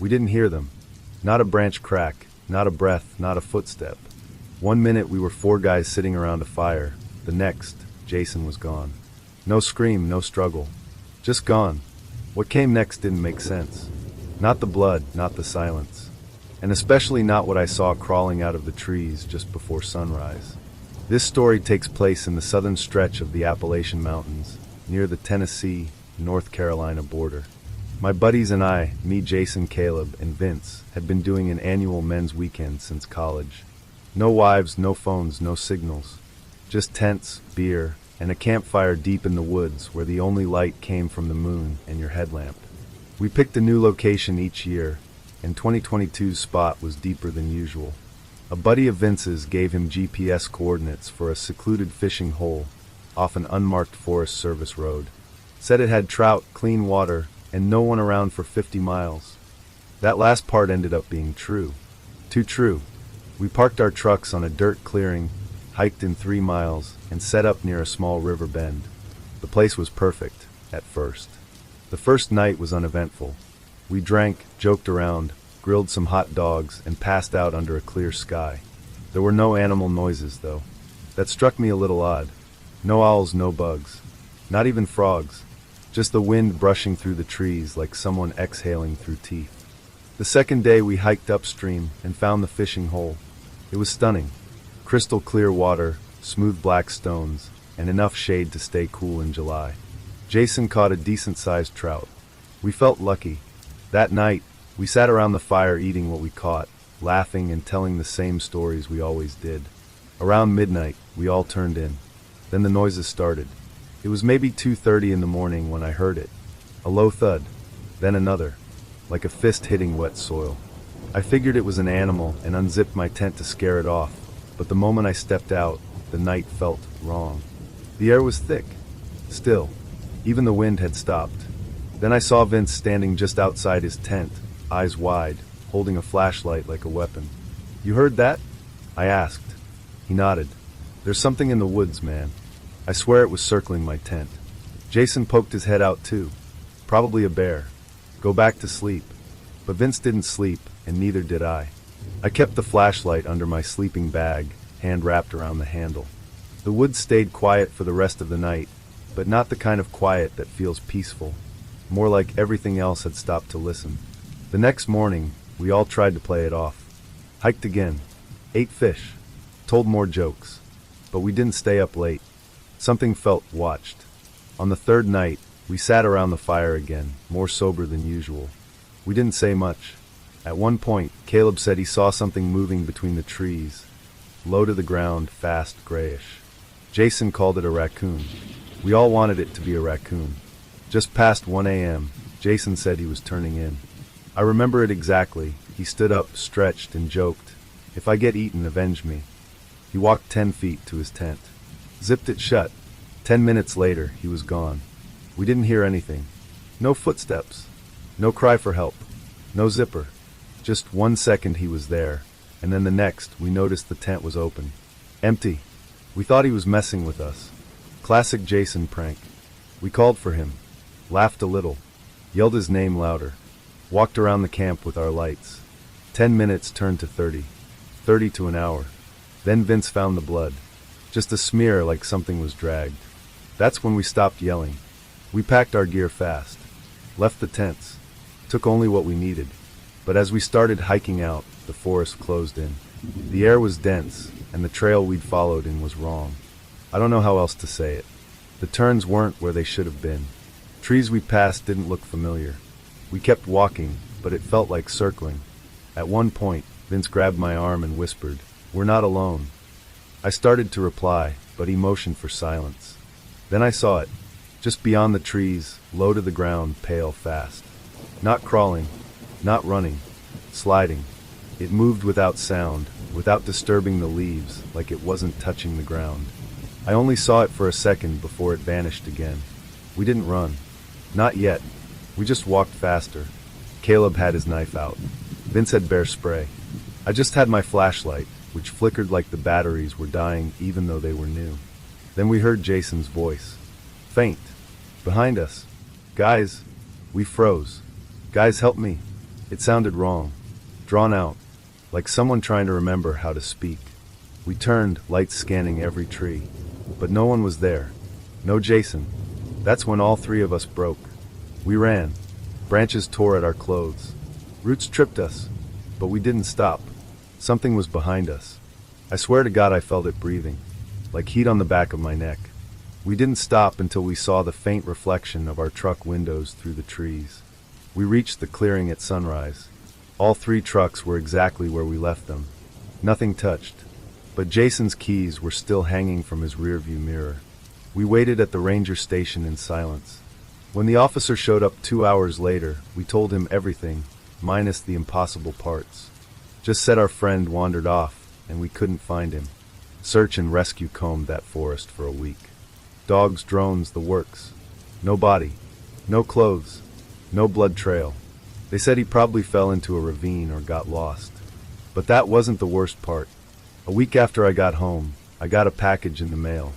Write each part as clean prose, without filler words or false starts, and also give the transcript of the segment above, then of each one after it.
We didn't hear them. Not a branch crack, not a breath, not a footstep. One minute we were four guys sitting around a fire. The next, Jason was gone. No scream, no struggle. Just gone. What came next didn't make sense. Not the blood, not the silence. And especially not what I saw crawling out of the trees just before sunrise. This story takes place in the southern stretch of the Appalachian Mountains, near the Tennessee-North Carolina border. My buddies and I, me, Jason, Caleb, and Vince, had been doing an annual men's weekend since college. No wives, no phones, no signals. Just tents, beer, and a campfire deep in the woods where the only light came from the moon and your headlamp. We picked a new location each year, and 2022's spot was deeper than usual. A buddy of Vince's gave him GPS coordinates for a secluded fishing hole off an unmarked Forest Service road. Said it had trout, clean water, and no one around for 50 miles. That last part ended up being true. Too true. We parked our trucks on a dirt clearing, hiked in 3 miles, and set up near a small river bend. The place was perfect, at first. The first night was uneventful. We drank, joked around, grilled some hot dogs, and passed out under a clear sky. There were no animal noises, though. That struck me a little odd. No owls, no bugs. Not even frogs. Just the wind brushing through the trees like someone exhaling through teeth. The second day we hiked upstream and found the fishing hole. It was stunning. Crystal clear water, smooth black stones, and enough shade to stay cool in July. Jason caught a decent-sized trout. We felt lucky. That night, we sat around the fire eating what we caught, laughing and telling the same stories we always did. Around midnight, we all turned in. Then the noises started. It was maybe 2:30 in the morning when I heard it. A low thud, then another, like a fist hitting wet soil. I figured it was an animal and unzipped my tent to scare it off, but the moment I stepped out, the night felt wrong. The air was thick, still. Even the wind had stopped. Then I saw Vince standing just outside his tent, eyes wide, holding a flashlight like a weapon. "You heard that?" I asked. He nodded. "There's something in the woods, man. I swear it was circling my tent." Jason poked his head out too. "Probably a bear. Go back to sleep." But Vince didn't sleep, and neither did I. I kept the flashlight under my sleeping bag, hand wrapped around the handle. The woods stayed quiet for the rest of the night, but not the kind of quiet that feels peaceful. More like everything else had stopped to listen. The next morning, we all tried to play it off. Hiked again. Ate fish. Told more jokes. But we didn't stay up late. Something felt watched. On the third night, we sat around the fire again, more sober than usual. We didn't say much. At one point, Caleb said he saw something moving between the trees, low to the ground, fast, grayish. Jason called it a raccoon. We all wanted it to be a raccoon. Just past 1 a.m., Jason said he was turning in. I remember it exactly. He stood up, stretched, and joked, "If I get eaten, avenge me." He walked 10 feet to his tent. Zipped it shut. 10 minutes later, he was gone. We didn't hear anything. No footsteps. No cry for help. No zipper. Just 1 second he was there, and then the next we noticed the tent was open. Empty. We thought he was messing with us. Classic Jason prank. We called for him. Laughed a little. Yelled his name louder. Walked around the camp with our lights. 10 minutes turned to 30. 30 to an hour. Then Vince found the blood. Just a smear like something was dragged. That's when we stopped yelling. We packed our gear fast. Left the tents. Took only what we needed. But as we started hiking out, the forest closed in. The air was dense, and the trail we'd followed in was wrong. I don't know how else to say it. The turns weren't where they should have been. Trees we passed didn't look familiar. We kept walking, but it felt like circling. At one point, Vince grabbed my arm and whispered, "We're not alone." I started to reply, but he motioned for silence. Then I saw it, just beyond the trees, low to the ground, pale fast. Not crawling, not running, sliding. It moved without sound, without disturbing the leaves, like it wasn't touching the ground. I only saw it for a second before it vanished again. We didn't run. Not yet. We just walked faster. Caleb had his knife out. Vince had bear spray. I just had my flashlight, which flickered like the batteries were dying even though they were new. Then we heard Jason's voice. Faint. Behind us. "Guys." We froze. "Guys, help me." It sounded wrong, drawn out, like someone trying to remember how to speak. We turned, lights scanning every tree, but no one was there. No Jason. That's when all three of us broke. We ran. Branches tore at our clothes. Roots tripped us, but we didn't stop. Something was behind us. I swear to God I felt it breathing, like heat on the back of my neck. We didn't stop until we saw the faint reflection of our truck windows through the trees. We reached the clearing at sunrise. All three trucks were exactly where we left them. Nothing touched, but Jason's keys were still hanging from his rearview mirror. We waited at the ranger station in silence. When the officer showed up 2 hours later, we told him everything, minus the impossible parts. Just said our friend wandered off, and we couldn't find him. Search and rescue combed that forest for a week. Dogs, drones, the works. No body. No clothes. No blood trail. They said he probably fell into a ravine or got lost. But that wasn't the worst part. A week after I got home, I got a package in the mail.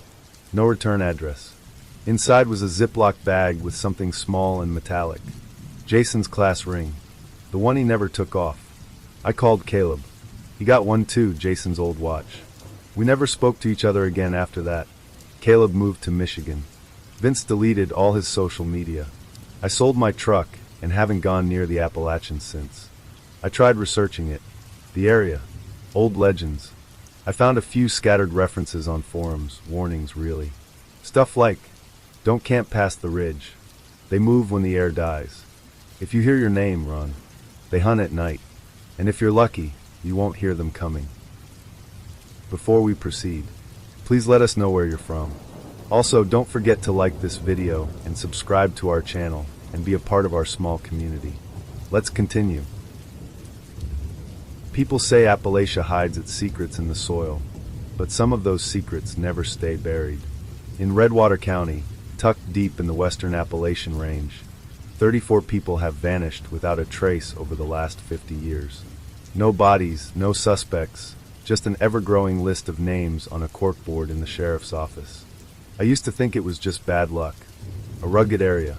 No return address. Inside was a Ziploc bag with something small and metallic. Jason's class ring. The one he never took off. I called Caleb. He got one too, Jason's old watch. We never spoke to each other again after that. Caleb moved to Michigan. Vince deleted all his social media. I sold my truck and haven't gone near the Appalachians since. I tried researching it. The area. Old legends. I found a few scattered references on forums, warnings really. Stuff like, don't camp past the ridge. They move when the air dies. If you hear your name, run. They hunt at night. And if you're lucky, you won't hear them coming. Before we proceed, please let us know where you're from. Also, don't forget to like this video and subscribe to our channel and be a part of our small community. Let's continue. People say Appalachia hides its secrets in the soil, but some of those secrets never stay buried. In Redwater County, tucked deep in the western Appalachian Range, 34 people have vanished without a trace over the last 50 years. No bodies, no suspects, just an ever-growing list of names on a corkboard in the sheriff's office. I used to think it was just bad luck. A rugged area,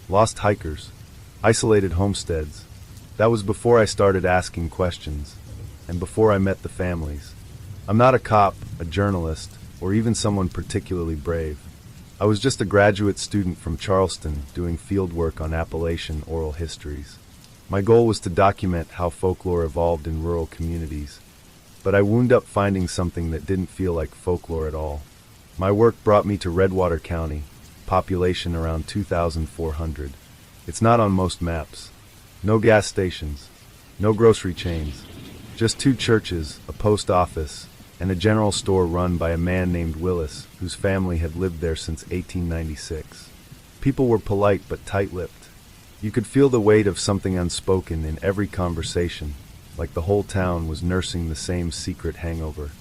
lost hikers, isolated homesteads. That was before I started asking questions, and before I met the families. I'm not a cop, a journalist, or even someone particularly brave. I was just a graduate student from Charleston doing field work on Appalachian oral histories. My goal was to document how folklore evolved in rural communities, but I wound up finding something that didn't feel like folklore at all. My work brought me to Redwater County, population around 2,400. It's not on most maps. No gas stations, no grocery chains, just 2 churches, a post office, and a general store run by a man named Willis, whose family had lived there since 1896. People were polite but tight-lipped. You could feel the weight of something unspoken in every conversation, like the whole town was nursing the same secret hangover.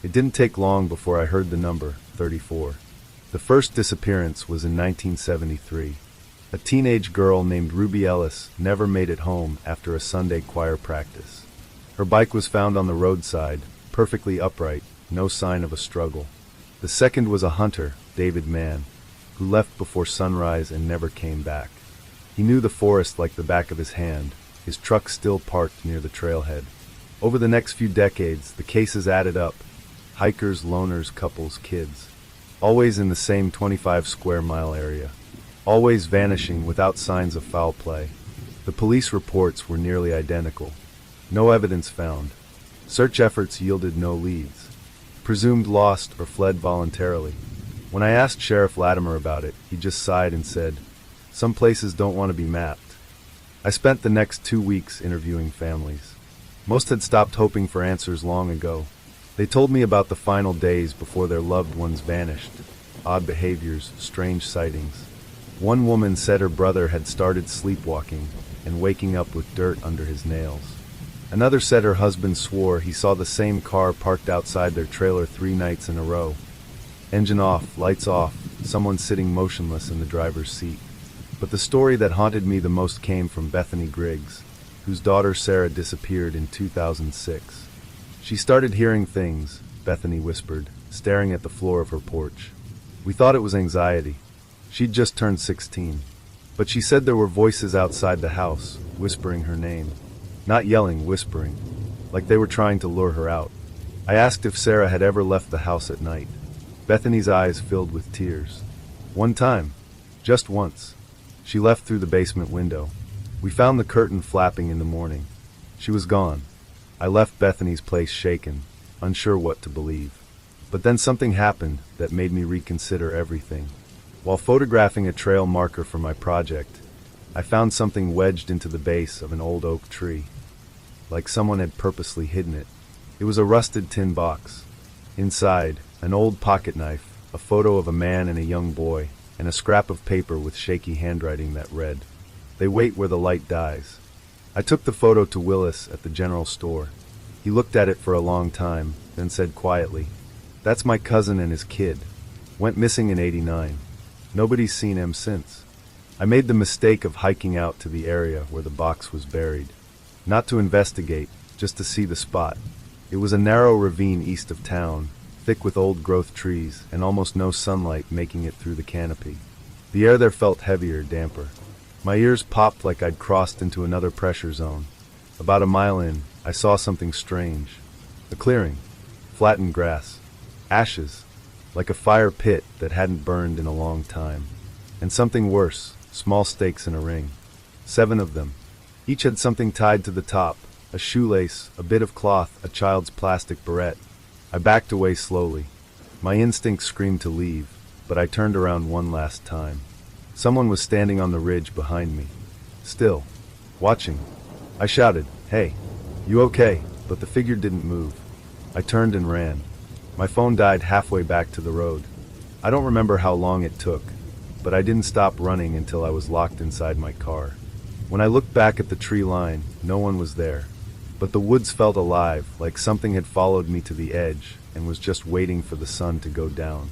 It didn't take long before I heard the number, 34. The first disappearance was in 1973. A teenage girl named Ruby Ellis never made it home after a Sunday choir practice. Her bike was found on the roadside, perfectly upright, no sign of a struggle. The second was a hunter, David Mann, who left before sunrise and never came back. He knew the forest like the back of his hand, his truck still parked near the trailhead. Over the next few decades, the cases added up. Hikers, loners, couples, kids. Always in the same 25 square mile area. Always vanishing without signs of foul play. The police reports were nearly identical. No evidence found. Search efforts yielded no leads. Presumed lost or fled voluntarily. When I asked Sheriff Latimer about it, he just sighed and said, "Some places don't want to be mapped." I spent the next 2 weeks interviewing families. Most had stopped hoping for answers long ago. They told me about the final days before their loved ones vanished. Odd behaviors, strange sightings. One woman said her brother had started sleepwalking and waking up with dirt under his nails. Another said her husband swore he saw the same car parked outside their trailer 3 nights in a row. Engine off, lights off, someone sitting motionless in the driver's seat. But the story that haunted me the most came from Bethany Griggs, whose daughter Sarah disappeared in 2006. She started hearing things, Bethany whispered, staring at the floor of her porch. We thought it was anxiety. She'd just turned 16. But she said there were voices outside the house, whispering her name. Not yelling, whispering, like they were trying to lure her out. I asked if Sarah had ever left the house at night. Bethany's eyes filled with tears. One time. Just once. She left through the basement window. We found the curtain flapping in the morning. She was gone. I left Bethany's place shaken, unsure what to believe. But then something happened that made me reconsider everything. While photographing a trail marker for my project, I found something wedged into the base of an old oak tree. Like someone had purposely hidden it. It was a rusted tin box. Inside, an old pocket knife, a photo of a man and a young boy, and a scrap of paper with shaky handwriting that read, "They wait where the light dies." I took the photo to Willis at the general store. He looked at it for a long time, then said quietly, "That's my cousin and his kid. Went missing in '89. Nobody's seen him since." I made the mistake of hiking out to the area where the box was buried. Not to investigate, just to see the spot. It was a narrow ravine east of town, thick with old-growth trees and almost no sunlight making it through the canopy. The air there felt heavier, damper. My ears popped like I'd crossed into another pressure zone. About a mile in, I saw something strange. A clearing. Flattened grass. Ashes. Like a fire pit that hadn't burned in a long time. And something worse, small stakes in a ring. 7 of them. Each had something tied to the top. A shoelace, a bit of cloth, a child's plastic barrette. I backed away slowly. My instinct screamed to leave, but I turned around one last time. Someone was standing on the ridge behind me. Still. Watching. I shouted, "Hey, you okay?" But the figure didn't move. I turned and ran. My phone died halfway back to the road. I don't remember how long it took, but I didn't stop running until I was locked inside my car. When I looked back at the tree line, no one was there. But the woods felt alive, like something had followed me to the edge and was just waiting for the sun to go down.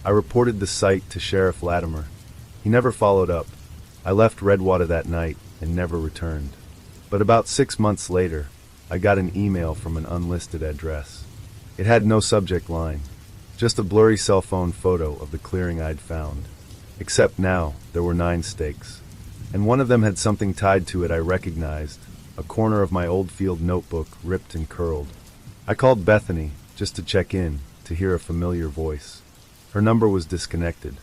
I reported the sight to Sheriff Latimer. He never followed up. I left Redwater that night and never returned. But about 6 months later, I got an email from an unlisted address. It had no subject line, just a blurry cell phone photo of the clearing I'd found. Except now, there were 9 stakes. And one of them had something tied to it I recognized, a corner of my old field notebook ripped and curled. I called Bethany, just to check in, to hear a familiar voice. Her number was disconnected.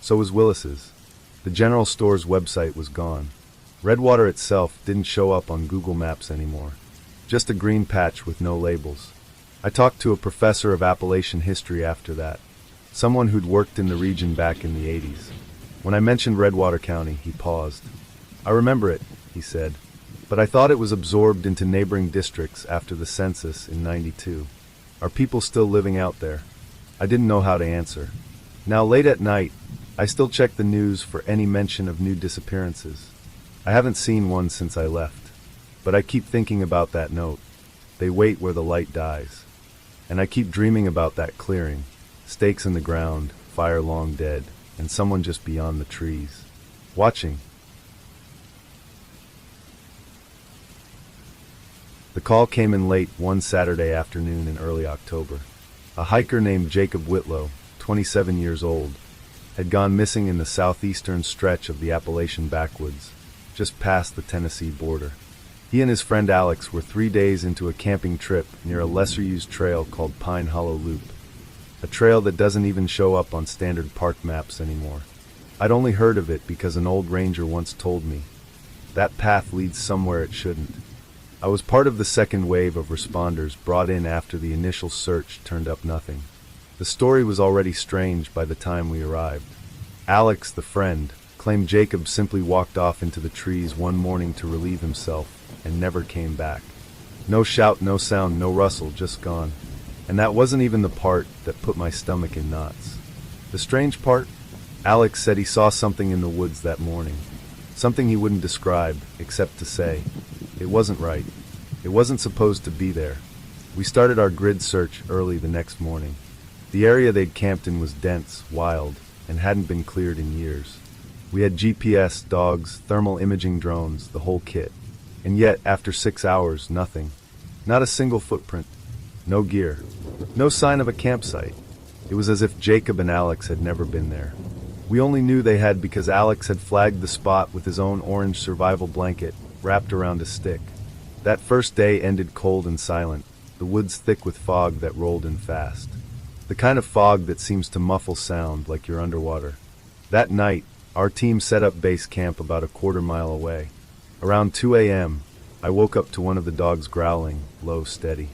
So was Willis's. The general store's website was gone. Redwater itself didn't show up on Google Maps anymore. Just a green patch with no labels. I talked to a professor of Appalachian history after that, someone who'd worked in the region back in the '80s. When I mentioned Redwater County, he paused. "I remember it," he said, "but I thought it was absorbed into neighboring districts after the census in '92. Are people still living out there?" I didn't know how to answer. Now, late at night, I still check the news for any mention of new disappearances. I haven't seen one since I left, but I keep thinking about that note. They wait where the light dies. And I keep dreaming about that clearing, stakes in the ground, fire long dead, and someone just beyond the trees, watching. The call came in late one Saturday afternoon in early October. A hiker named Jacob Whitlow, 27 years old, had gone missing in the southeastern stretch of the Appalachian Backwoods, just past the Tennessee border. He and his friend Alex were 3 days into a camping trip near a lesser-used trail called Pine Hollow Loop, a trail that doesn't even show up on standard park maps anymore. I'd only heard of it because an old ranger once told me, "That path leads somewhere it shouldn't." I was part of the second wave of responders brought in after the initial search turned up nothing. The story was already strange by the time we arrived. Alex, the friend, claimed Jacob simply walked off into the trees one morning to relieve himself and never came back. No shout, no sound, no rustle, just gone. And that wasn't even the part that put my stomach in knots. The strange part? Alex said he saw something in the woods that morning. Something he wouldn't describe, except to say, it wasn't right. It wasn't supposed to be there. We started our grid search early the next morning. The area they'd camped in was dense, wild, and hadn't been cleared in years. We had GPS, dogs, thermal imaging drones, the whole kit. And yet, after 6 hours, nothing. Not a single footprint. No gear. No sign of a campsite. It was as if Jacob and Alex had never been there. We only knew they had because Alex had flagged the spot with his own orange survival blanket wrapped around a stick. That first day ended cold and silent, the woods thick with fog that rolled in fast. The kind of fog that seems to muffle sound like you're underwater. That night, our team set up base camp about a quarter-mile away. Around 2 a.m., I woke up to one of the dogs growling, low, steady.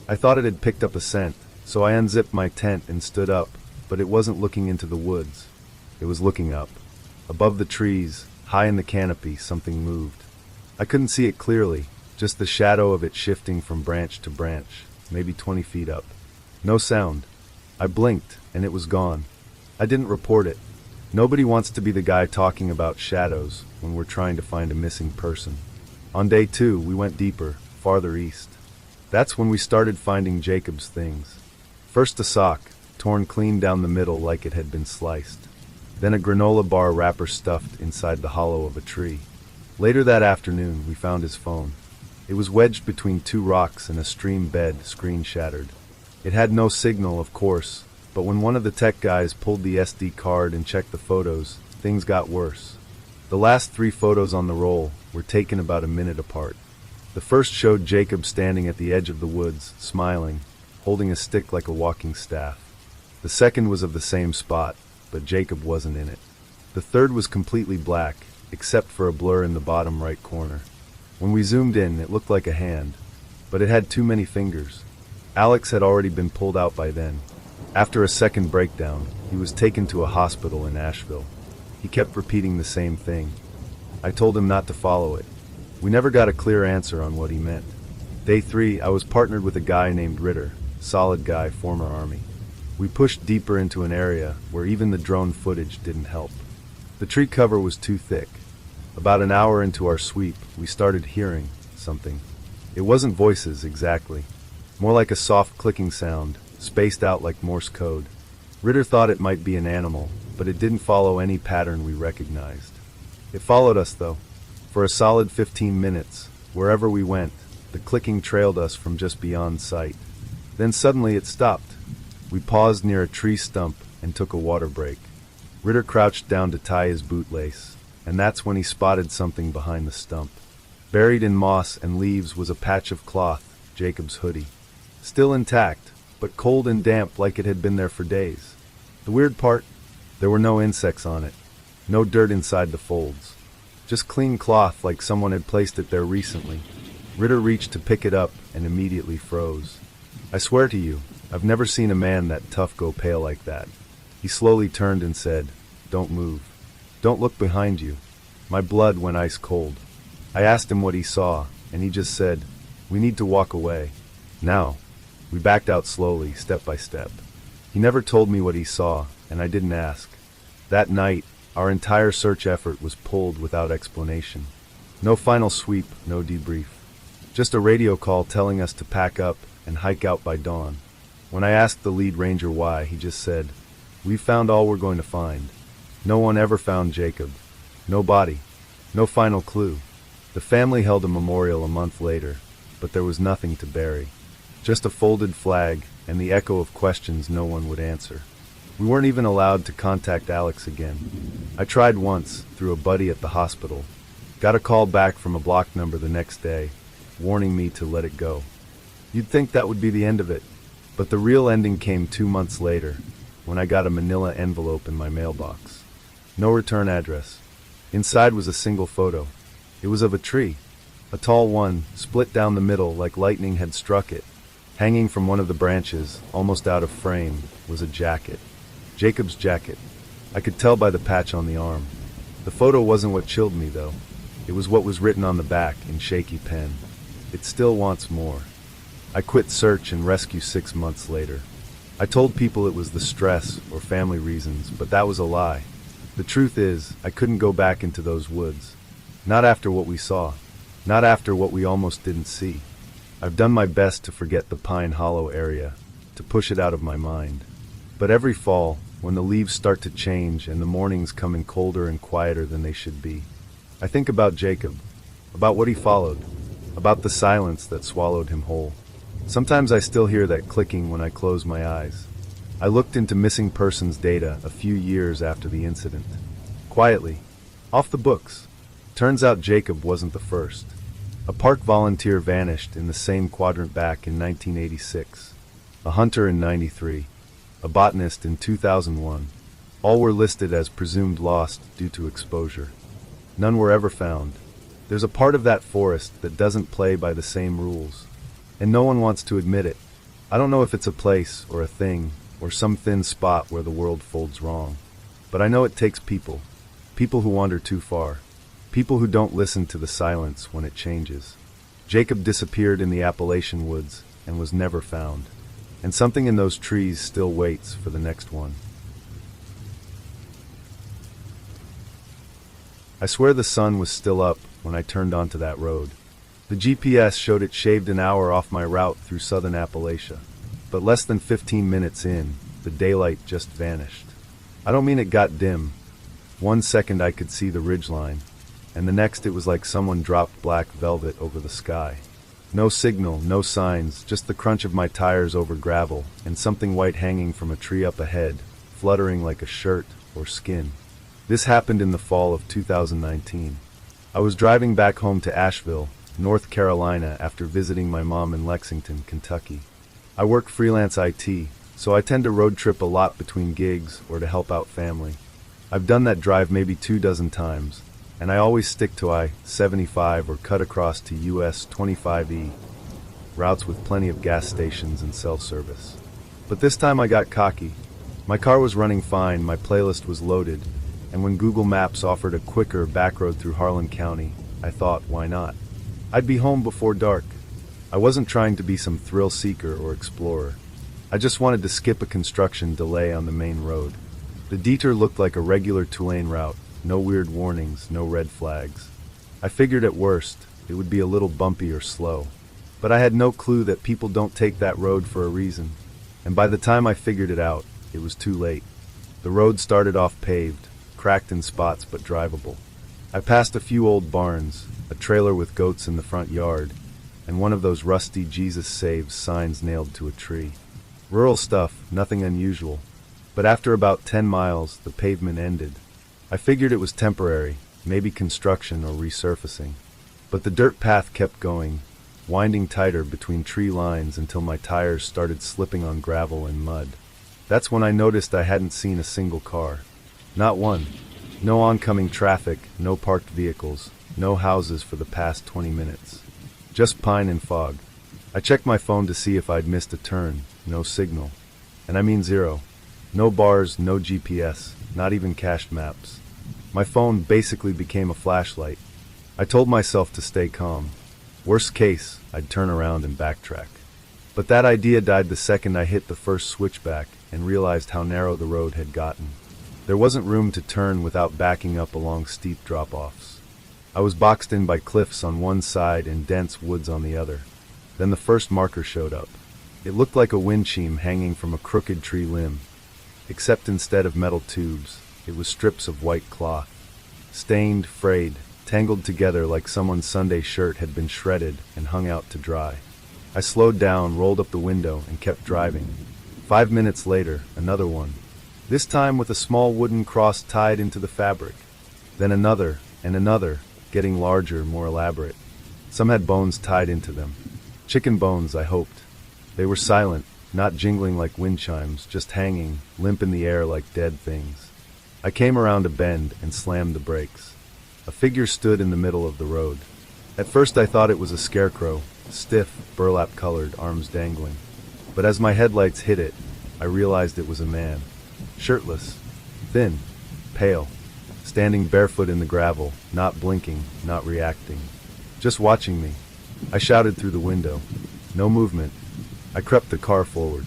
I thought it had picked up a scent, so I unzipped my tent and stood up, but it wasn't looking into the woods. It was looking up. Above the trees, high in the canopy, something moved. I couldn't see it clearly, just the shadow of it shifting from branch to branch, maybe 20 feet up. No sound. I blinked, and it was gone. I didn't report it. Nobody wants to be the guy talking about shadows when we're trying to find a missing person. On day 2, we went deeper, farther east. That's when we started finding Jacob's things. First a sock, torn clean down the middle like it had been sliced. Then a granola bar wrapper stuffed inside the hollow of a tree. Later that afternoon, we found his phone. It was wedged between 2 rocks in a stream bed, screen shattered. It had no signal, of course, but when one of the tech guys pulled the SD card and checked the photos, things got worse. The last 3 photos on the roll were taken about a minute apart. The first showed Jacob standing at the edge of the woods, smiling, holding a stick like a walking staff. The second was of the same spot, but Jacob wasn't in it. The third was completely black, except for a blur in the bottom right corner. When we zoomed in, it looked like a hand, but it had too many fingers. Alex had already been pulled out by then. After a second breakdown, he was taken to a hospital in Asheville. He kept repeating the same thing. I told him not to follow it. We never got a clear answer on what he meant. Day 3, I was partnered with a guy named Ritter, solid guy, former Army. We pushed deeper into an area where even the drone footage didn't help. The tree cover was too thick. About an hour into our sweep, we started hearing something. It wasn't voices exactly, more like a soft clicking sound, spaced out like Morse code. Ritter thought it might be an animal, but it didn't follow any pattern we recognized. It followed us, though. For a solid 15 minutes, wherever we went, the clicking trailed us from just beyond sight. Then suddenly it stopped. We paused near a tree stump and took a water break. Ritter crouched down to tie his bootlace, and that's when he spotted something behind the stump. Buried in moss and leaves was a patch of cloth, Jacob's hoodie. Still intact, but cold and damp like it had been there for days. The weird part? There were no insects on it. No dirt inside the folds. Just clean cloth like someone had placed it there recently. Ritter reached to pick it up and immediately froze. I swear to you, I've never seen a man that tough go pale like that. He slowly turned and said, "Don't move. Don't look behind you." My blood went ice cold. I asked him what he saw, and he just said, "We need to walk away. Now." We backed out slowly, step by step. He never told me what he saw, and I didn't ask. That night, our entire search effort was pulled without explanation. No final sweep, no debrief. Just a radio call telling us to pack up and hike out by dawn. When I asked the lead ranger why, he just said, "We've found all we're going to find." No one ever found Jacob. No body. No final clue. The family held a memorial a month later, but there was nothing to bury. Just a folded flag and the echo of questions no one would answer. We weren't even allowed to contact Alex again. I tried once, through a buddy at the hospital. Got a call back from a block number the next day, warning me to let it go. You'd think that would be the end of it, but the real ending came 2 months later, when I got a manila envelope in my mailbox. No return address. Inside was a single photo. It was of a tree. A tall one, split down the middle like lightning had struck it. Hanging from one of the branches, almost out of frame, was a jacket. Jacob's jacket. I could tell by the patch on the arm. The photo wasn't what chilled me, though. It was what was written on the back in shaky pen. "It still wants more." I quit search and rescue 6 months later. I told people it was the stress or family reasons, but that was a lie. The truth is, I couldn't go back into those woods. Not after what we saw. Not after what we almost didn't see. I've done my best to forget the Pine Hollow area, to push it out of my mind. But every fall, when the leaves start to change and the mornings come in colder and quieter than they should be, I think about Jacob, about what he followed, about the silence that swallowed him whole. Sometimes I still hear that clicking when I close my eyes. I looked into missing persons data a few years after the incident. Quietly, off the books. Turns out Jacob wasn't the first. A park volunteer vanished in the same quadrant back in 1986. A hunter in 93. A botanist in 2001. All were listed as presumed lost due to exposure. None were ever found. There's a part of that forest that doesn't play by the same rules. And no one wants to admit it. I don't know if it's a place or a thing or some thin spot where the world folds wrong. But I know it takes people. People who wander too far. People who don't listen to the silence when it changes. Jacob disappeared in the Appalachian woods and was never found. And something in those trees still waits for the next one. I swear the sun was still up when I turned onto that road. The GPS showed it shaved an hour off my route through southern Appalachia. But less than 15 minutes in, the daylight just vanished. I don't mean it got dim. 1 second I could see the ridgeline, and the next it was like someone dropped black velvet over the sky. No signal, no signs, just the crunch of my tires over gravel, and something white hanging from a tree up ahead, fluttering like a shirt or skin. This happened in the fall of 2019. I was driving back home to Asheville, North Carolina, after visiting my mom in Lexington, Kentucky. I work freelance IT, so I tend to road trip a lot between gigs or to help out family. I've done that drive maybe 24 times, and I always stick to I-75 or cut across to US 25E, routes with plenty of gas stations and self-service. But this time I got cocky. My car was running fine, my playlist was loaded, and when Google Maps offered a quicker backroad through Harlan County, I thought, why not? I'd be home before dark. I wasn't trying to be some thrill seeker or explorer. I just wanted to skip a construction delay on the main road. The detour looked like a regular two-lane route, no weird warnings, no red flags. I figured at worst, it would be a little bumpy or slow. But I had no clue that people don't take that road for a reason. And by the time I figured it out, it was too late. The road started off paved, cracked in spots but drivable. I passed a few old barns, a trailer with goats in the front yard, and one of those rusty Jesus Saves signs nailed to a tree. Rural stuff, nothing unusual. But after about 10 miles, the pavement ended. I figured it was temporary, maybe construction or resurfacing. But the dirt path kept going, winding tighter between tree lines until my tires started slipping on gravel and mud. That's when I noticed I hadn't seen a single car. Not one. No oncoming traffic, no parked vehicles, no houses for the past 20 minutes. Just pine and fog. I checked my phone to see if I'd missed a turn. No signal. And I mean zero. No bars, no GPS, not even cached maps. My phone basically became a flashlight. I told myself to stay calm. Worst case, I'd turn around and backtrack. But that idea died the second I hit the first switchback and realized how narrow the road had gotten. There wasn't room to turn without backing up along steep drop-offs. I was boxed in by cliffs on one side and dense woods on the other. Then the first marker showed up. It looked like a wind chime hanging from a crooked tree limb. Except instead of metal tubes, it was strips of white cloth. Stained, frayed, tangled together like someone's Sunday shirt had been shredded and hung out to dry. I slowed down, rolled up the window, and kept driving. 5 minutes later, another one. This time with a small wooden cross tied into the fabric. Then another, and another, getting larger, more elaborate. Some had bones tied into them. Chicken bones, I hoped. They were silent, not jingling like wind chimes, just hanging, limp in the air like dead things. I came around a bend and slammed the brakes. A figure stood in the middle of the road. At first I thought it was a scarecrow, stiff, burlap-colored, arms dangling. But as my headlights hit it, I realized it was a man. Shirtless, thin, pale, standing barefoot in the gravel, not blinking, not reacting, just watching me. I shouted through the window. No movement. I crept the car forward.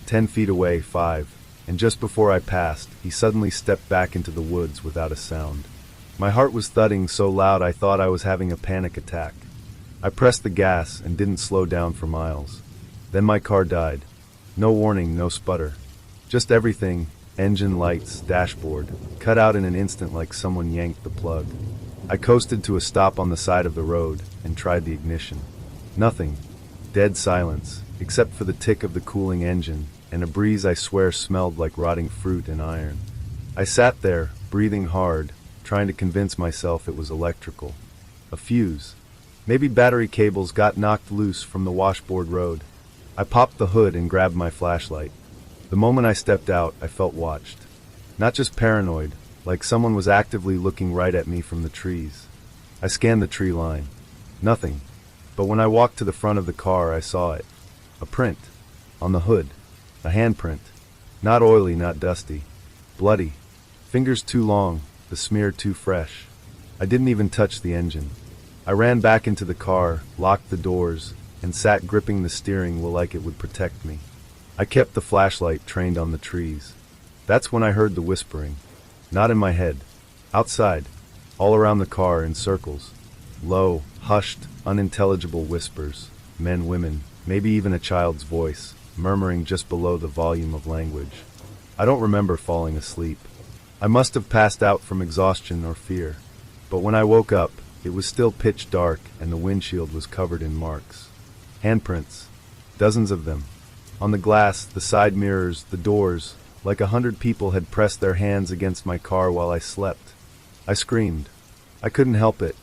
10 feet away, 5, and just before I passed, he suddenly stepped back into the woods without a sound. My heart was thudding so loud I thought I was having a panic attack. I pressed the gas and didn't slow down for miles. Then my car died. No warning, no sputter. Just everything, engine, lights, dashboard, cut out in an instant like someone yanked the plug. I coasted to a stop on the side of the road and tried the ignition. Nothing. Dead silence, except for the tick of the cooling engine and a breeze I swear smelled like rotting fruit and iron. I sat there, breathing hard, trying to convince myself it was electrical. A fuse. Maybe battery cables got knocked loose from the washboard road. I popped the hood and grabbed my flashlight. The moment I stepped out, I felt watched. Not just paranoid, like someone was actively looking right at me from the trees. I scanned the tree line. Nothing. But when I walked to the front of the car, I saw it. A print. On the hood. A handprint. Not oily, not dusty. Bloody. Fingers too long, the smear too fresh. I didn't even touch the engine. I ran back into the car, locked the doors, and sat gripping the steering wheel like it would protect me. I kept the flashlight trained on the trees. That's when I heard the whispering. Not in my head. Outside. All around the car in circles. Low, hushed, unintelligible whispers. Men, women, maybe even a child's voice, murmuring just below the volume of language. I don't remember falling asleep. I must have passed out from exhaustion or fear. But when I woke up, it was still pitch dark and the windshield was covered in marks. Handprints. Dozens of them. On the glass, the side mirrors, the doors, like 100 people had pressed their hands against my car while I slept. I screamed. I couldn't help it.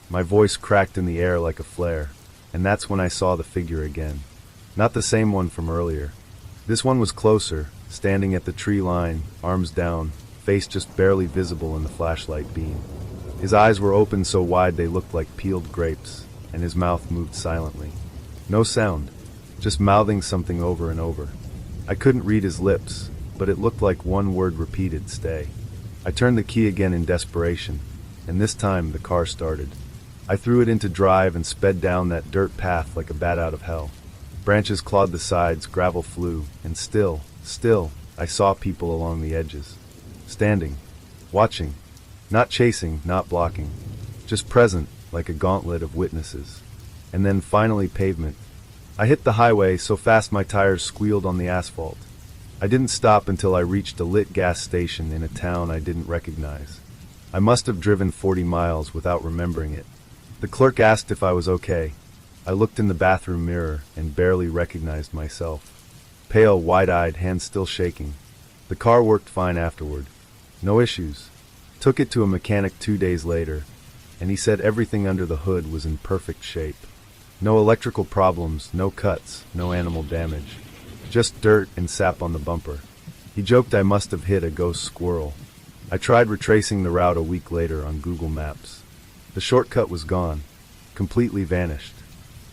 My voice cracked in the air like a flare, and that's when I saw the figure again. Not the same one from earlier. This one was closer, standing at the tree line, arms down, face just barely visible in the flashlight beam. His eyes were open so wide they looked like peeled grapes, and his mouth moved silently. No sound, just mouthing something over and over. I couldn't read his lips, but it looked like one word repeated, stay. I turned the key again in desperation, and this time the car started. I threw it into drive and sped down that dirt path like a bat out of hell. Branches clawed the sides, gravel flew, and still, I saw people along the edges. Standing, watching, not chasing, not blocking, just present like a gauntlet of witnesses. And then finally pavement. I hit the highway so fast my tires squealed on the asphalt. I didn't stop until I reached a lit gas station in a town I didn't recognize. I must have driven 40 miles without remembering it. The clerk asked if I was okay. I looked in the bathroom mirror and barely recognized myself. Pale, wide-eyed, hands still shaking. The car worked fine afterward. No issues. Took it to a mechanic 2 days later, and he said everything under the hood was in perfect shape. No electrical problems, no cuts, no animal damage. Just dirt and sap on the bumper. He joked I must have hit a ghost squirrel. I tried retracing the route a week later on Google Maps. The shortcut was gone, completely vanished.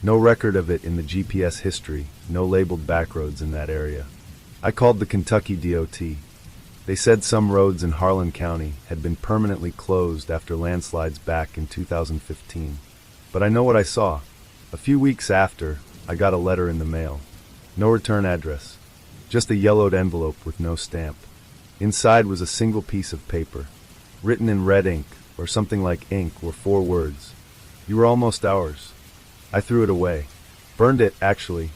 No record of it in the GPS history, no labeled backroads in that area. I called the Kentucky DOT. They said some roads in Harlan County had been permanently closed after landslides back in 2015. But I know what I saw. A few weeks after, I got a letter in the mail. No return address. Just a yellowed envelope with no stamp. Inside was a single piece of paper. Written in red ink, or something like ink, were 4 words. You were almost ours. I threw it away. Burned it, actually.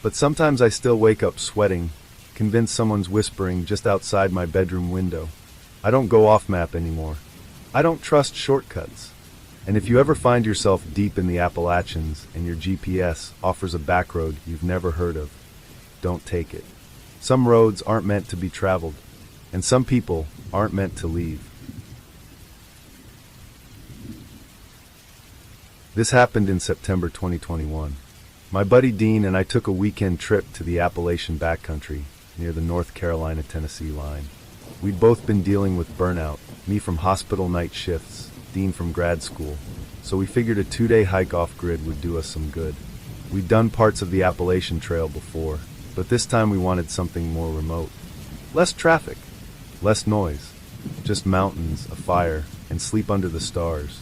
But sometimes I still wake up sweating, convinced someone's whispering just outside my bedroom window. I don't go off-map anymore. I don't trust shortcuts. And if you ever find yourself deep in the Appalachians and your GPS offers a back road you've never heard of, don't take it. Some roads aren't meant to be traveled, and some people aren't meant to leave. This happened in September 2021. My buddy Dean and I took a weekend trip to the Appalachian backcountry near the North Carolina-Tennessee line. We'd both been dealing with burnout, me from hospital night shifts, Dean from grad school, so we figured a 2-day hike off-grid would do us some good. We'd done parts of the Appalachian Trail before, but this time we wanted something more remote. Less traffic, less noise, just mountains, a fire, and sleep under the stars.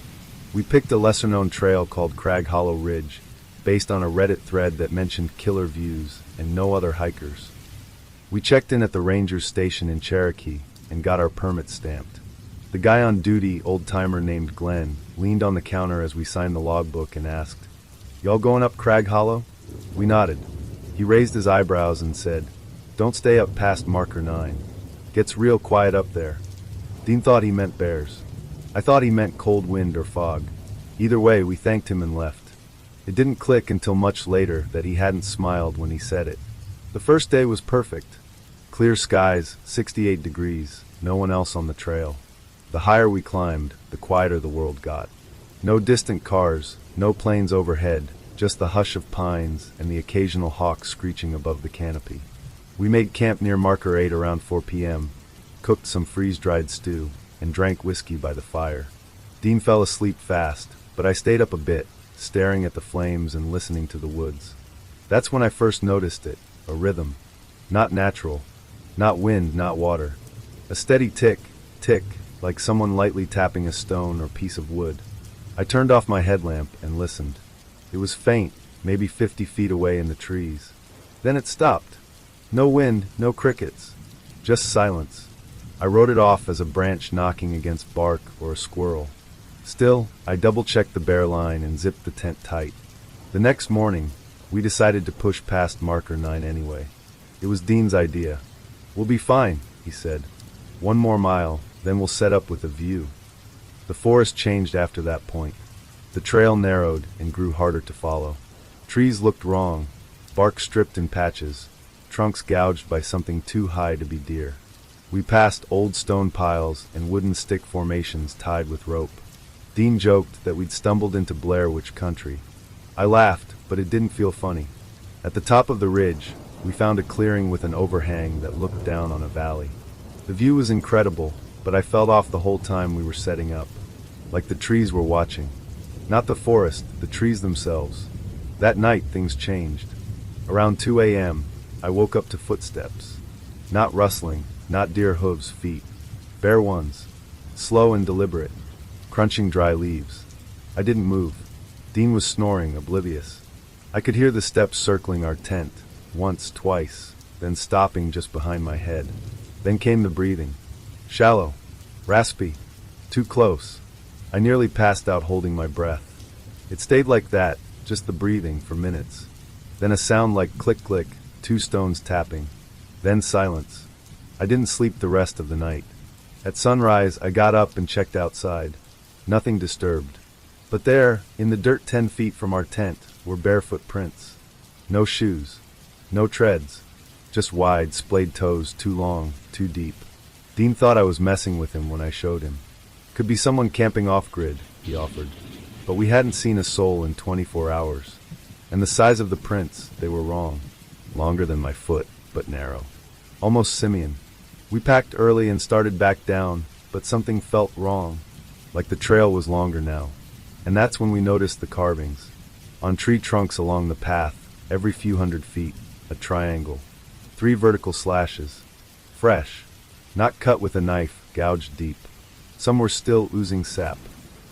We picked a lesser-known trail called Crag Hollow Ridge, based on a Reddit thread that mentioned killer views and no other hikers. We checked in at the Rangers station in Cherokee and got our permit stamped. The guy on duty, old-timer named Glenn, leaned on the counter as we signed the logbook and asked, "Y'all going up Crag Hollow?" We nodded. He raised his eyebrows and said, "Don't stay up past marker 9. Gets real quiet up there." Dean thought he meant bears. I thought he meant cold wind or fog. Either way, we thanked him and left. It didn't click until much later that he hadn't smiled when he said it. The first day was perfect. Clear skies, 68 degrees, no one else on the trail. The higher we climbed, the quieter the world got. No distant cars, no planes overhead, just the hush of pines and the occasional hawk screeching above the canopy. We made camp near Marker 8 around 4 p.m., cooked some freeze-dried stew, and drank whiskey by the fire. Dean fell asleep fast, but I stayed up a bit, staring at the flames and listening to the woods. That's when I first noticed it, a rhythm. Not natural, not wind, not water. A steady tick, tick, like someone lightly tapping a stone or piece of wood. I turned off my headlamp and listened. It was faint, maybe 50 feet away in the trees. Then it stopped. No wind, no crickets. Just silence. I wrote it off as a branch knocking against bark or a squirrel. Still, I double-checked the bear line and zipped the tent tight. The next morning, we decided to push past Marker 9 anyway. It was Dean's idea. "We'll be fine," he said. "One more mile, then we'll set up with a view." The forest changed after that point. The trail narrowed and grew harder to follow. Trees looked wrong, bark stripped in patches, trunks gouged by something too high to be deer. We passed old stone piles and wooden stick formations tied with rope. Dean joked that we'd stumbled into Blair Witch country. I laughed, but it didn't feel funny. At the top of the ridge, we found a clearing with an overhang that looked down on a valley. The view was incredible, but I felt off the whole time we were setting up. Like the trees were watching. Not the forest, the trees themselves. That night, things changed. Around 2 a.m., I woke up to footsteps. Not rustling, not deer hooves, feet. Bare ones. Slow and deliberate. Crunching dry leaves. I didn't move. Dean was snoring, oblivious. I could hear the steps circling our tent, once, twice, then stopping just behind my head. Then came the breathing. Shallow. Raspy. Too close. I nearly passed out holding my breath. It stayed like that, just the breathing, for minutes. Then a sound like click-click, 2 stones tapping. Then silence. I didn't sleep the rest of the night. At sunrise, I got up and checked outside. Nothing disturbed. But there, in the dirt 10 feet from our tent, were barefoot prints. No shoes. No treads. Just wide, splayed toes, too long, too deep. Dean thought I was messing with him when I showed him. Could be someone camping off-grid, he offered. But we hadn't seen a soul in 24 hours. And the size of the prints, they were wrong. Longer than my foot, but narrow. Almost simian. We packed early and started back down, but something felt wrong. Like the trail was longer now. And that's when we noticed the carvings. On tree trunks along the path, every few hundred feet, a triangle. 3 vertical slashes. Fresh. Not cut with a knife, gouged deep. Some were still oozing sap.